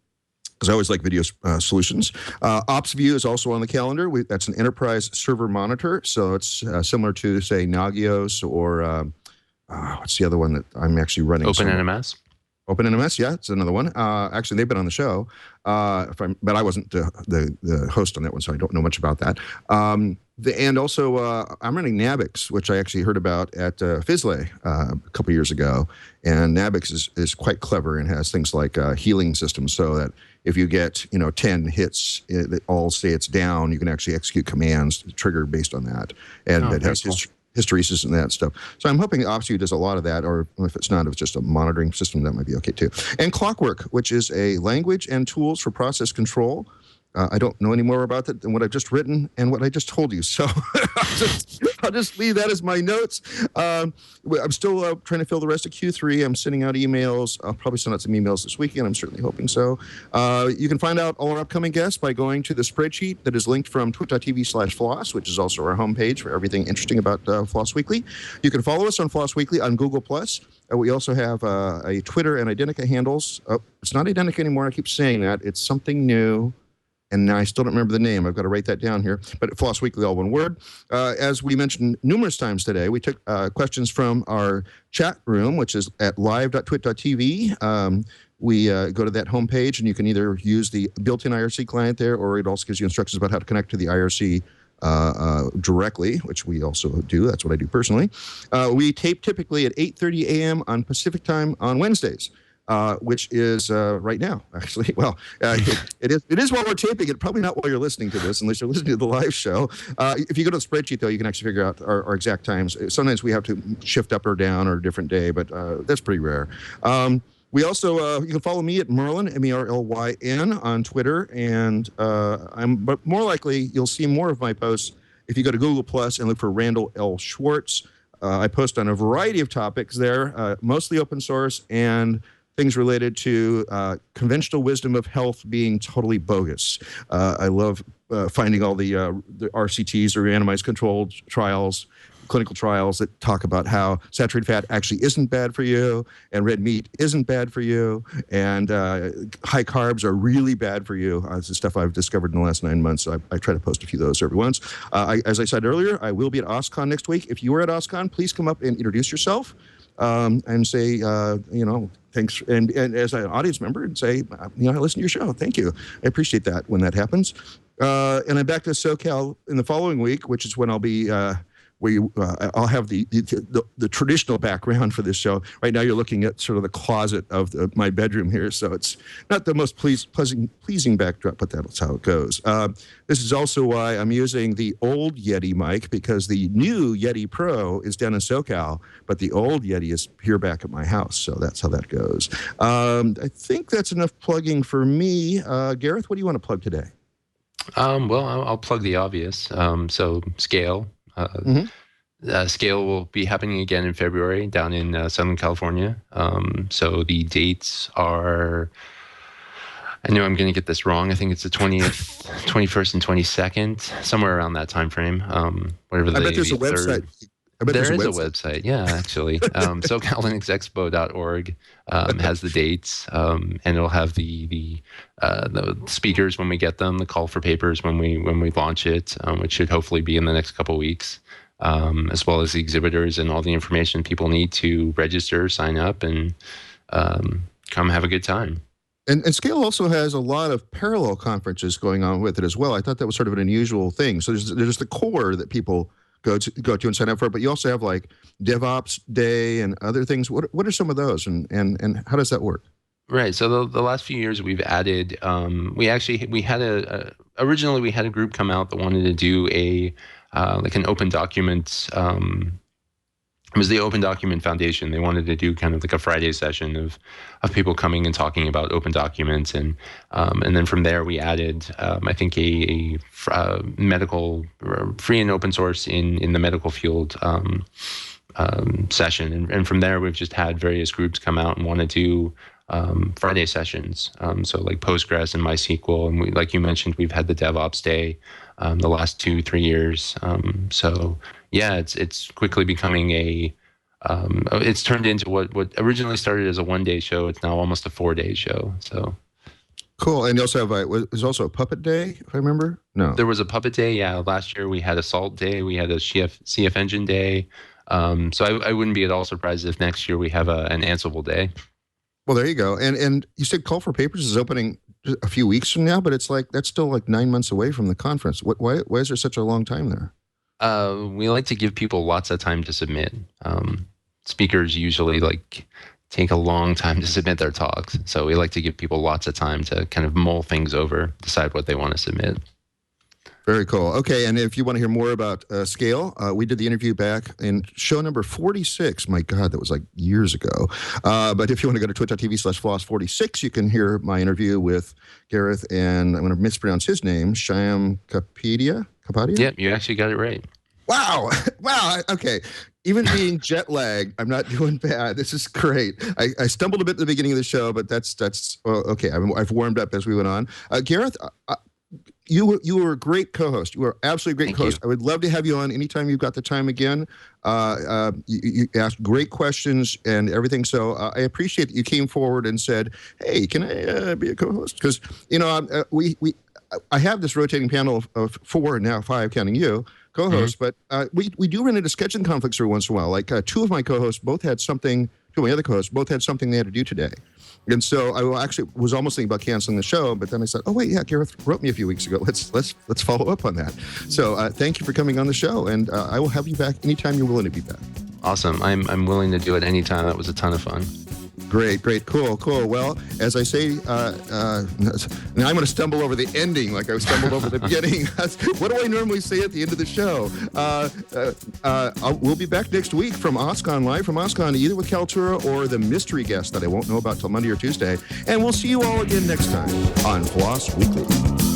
because I always like video solutions. OpsView is also on the calendar. That's an enterprise server monitor. So it's similar to, say, Nagios or what's the other one that I'm actually running? OpenNMS? OpenNMS, yeah, it's another one. Actually, they've been on the show, but I wasn't the host on that one, so I don't know much about that. And also, I'm running Nabix, which I actually heard about at Fizzlay a couple years ago. And Nabix is quite clever and has things like healing systems, so that if you get 10 hits that all say it's down, you can actually execute commands triggered based on that, and it has hysteresis and that stuff. So I'm hoping OpsView does a lot of that, or if it's not, if it's just a monitoring system, that might be okay too. And Clockwork, which is a language and tools for process control. I don't know any more about that than what I've just written and what I just told you. So I'll just leave that as my notes. I'm still trying to fill the rest of Q3. I'm sending out emails. I'll probably send out some emails this weekend. I'm certainly hoping so. You can find out all our upcoming guests by going to the spreadsheet that is linked from twit.tv/floss, which is also our homepage for everything interesting about Floss Weekly. You can follow us on Floss Weekly on Google+. We also have a Twitter and Identica handles. It's not Identica anymore. I keep saying that. It's something new. And now I still don't remember the name. I've got to write that down here. But Floss Weekly, all one word. As we mentioned numerous times today, we took questions from our chat room, which is at live.twit.tv. We go to that homepage, and you can either use the built-in IRC client there, or it also gives you instructions about how to connect to the IRC directly, which we also do. That's what I do personally. We tape typically at 8:30 a.m. on Pacific time on Wednesdays. Which is right now, actually. Well, it is while we're taping it, probably not while you're listening to this, unless you're listening to the live show. If you go to the spreadsheet, though, you can actually figure out our exact times. Sometimes we have to shift up or down or a different day, but that's pretty rare. We also, you can follow me at Merlin, MERLYN, on Twitter, and but more likely, you'll see more of my posts if you go to Google Plus and look for Randall L. Schwartz. I post on a variety of topics there, mostly open source, and things related to conventional wisdom of health being totally bogus. I love finding all the RCTs, or randomized controlled trials, clinical trials that talk about how saturated fat actually isn't bad for you, and red meat isn't bad for you, and high carbs are really bad for you. This is stuff I've discovered in the last 9 months. So I try to post a few of those every once. As I said earlier, I will be at OSCON next week. If you are at OSCON, please come up and introduce yourself. And say, thanks, and as an audience member, and say, I listen to your show. Thank you. I appreciate that when that happens. And I'm back to SoCal in the following week, which is when I'll be I'll have the traditional background for this show. Right now, you're looking at sort of the closet of my bedroom here, so it's not the most pleasing backdrop, but that's how it goes. This is also why I'm using the old Yeti mic, because the new Yeti Pro is down in SoCal, but the old Yeti is here back at my house, so that's how that goes. I think that's enough plugging for me. Gareth, what do you want to plug today? Well, I'll plug the obvious. So Scale. Scale will be happening again in February down in Southern California. So the dates are, I know I'm going to get this wrong. I think it's the 20th, 21st, and 22nd, somewhere around that time frame. Whatever. I bet there's a website. I bet There there's is a website, yeah, actually. SoCalLinuxExpo.org has the dates, and it'll have the speakers when we get them, the call for papers when we launch it, which should hopefully be in the next couple weeks, as well as the exhibitors and all the information people need to register, sign up, and come have a good time. And Scale also has a lot of parallel conferences going on with it as well. I thought that was sort of an unusual thing. So there's the core that people go to and sign up for, but you also have like DevOps Day and other things. What are some of those, and how does that work? Right. So the last few years we've added. Originally we had a group come out that wanted to do like an open document. It was the Open Document Foundation. They wanted to do kind of like a Friday session of people coming and talking about open documents, and then from there we added I think a medical free and open source in the medical field session, and from there we've just had various groups come out and want to do Friday sessions. So like Postgres and MySQL, and like you mentioned, we've had the DevOps Day the last 2-3 years. So yeah, it's quickly becoming it's turned into what originally started as a 1-day show. It's now almost a 4-day show. So cool. And you also have there's also a Puppet Day, if I remember. No, there was a Puppet Day. Yeah, last year we had a Salt Day. We had a CF Engine Day. So I wouldn't be at all surprised if next year we have an Ansible Day. Well, there you go. And you said Call for Papers is opening a few weeks from now, but it's like that's still like 9 months away from the conference. Why is there such a long time there? We like to give people lots of time to submit. Speakers usually take a long time to submit their talks, so we like to give people lots of time to kind of mull things over, decide what they want to submit. Very cool. Okay, and if you want to hear more about Scale, we did the interview back in show number 46. My God, that was like years ago. But if you want to go to twitch.tv/floss46, you can hear my interview with Gareth, and I'm going to mispronounce his name, Shyam Kapadia? Yep, you actually got it right. Wow. Wow. Okay. Even being jet lagged, I'm not doing bad. This is great. I stumbled a bit at the beginning of the show, but that's okay. I've warmed up as we went on. Gareth, you were a great co-host. You were absolutely a great co-host. I would love to have you on anytime you've got the time again. You asked great questions and everything. So I appreciate that you came forward and said, "Hey, can I be a co-host?" Because I have this rotating panel of 4 and now 5, counting you, co-hosts. Mm-hmm. But we do run into scheduling conflicts every once in a while. Like 2 of my co-hosts both had something. 2 of my other co-hosts both had something they had to do today. And so I actually was almost thinking about canceling the show, but then I said, "Oh wait, yeah, Gareth wrote me a few weeks ago. Let's follow up on that." So thank you for coming on the show, and I will have you back anytime you're willing to be back. Awesome. I'm willing to do it anytime. That was a ton of fun. Great, cool. Well, as I say, now I'm going to stumble over the ending like I stumbled over the beginning. What do I normally say at the end of the show? We'll be back next week from OSCON, live from OSCON, either with Kaltura or the mystery guest that I won't know about till Monday or Tuesday. And we'll see you all again next time on FLOSS Weekly.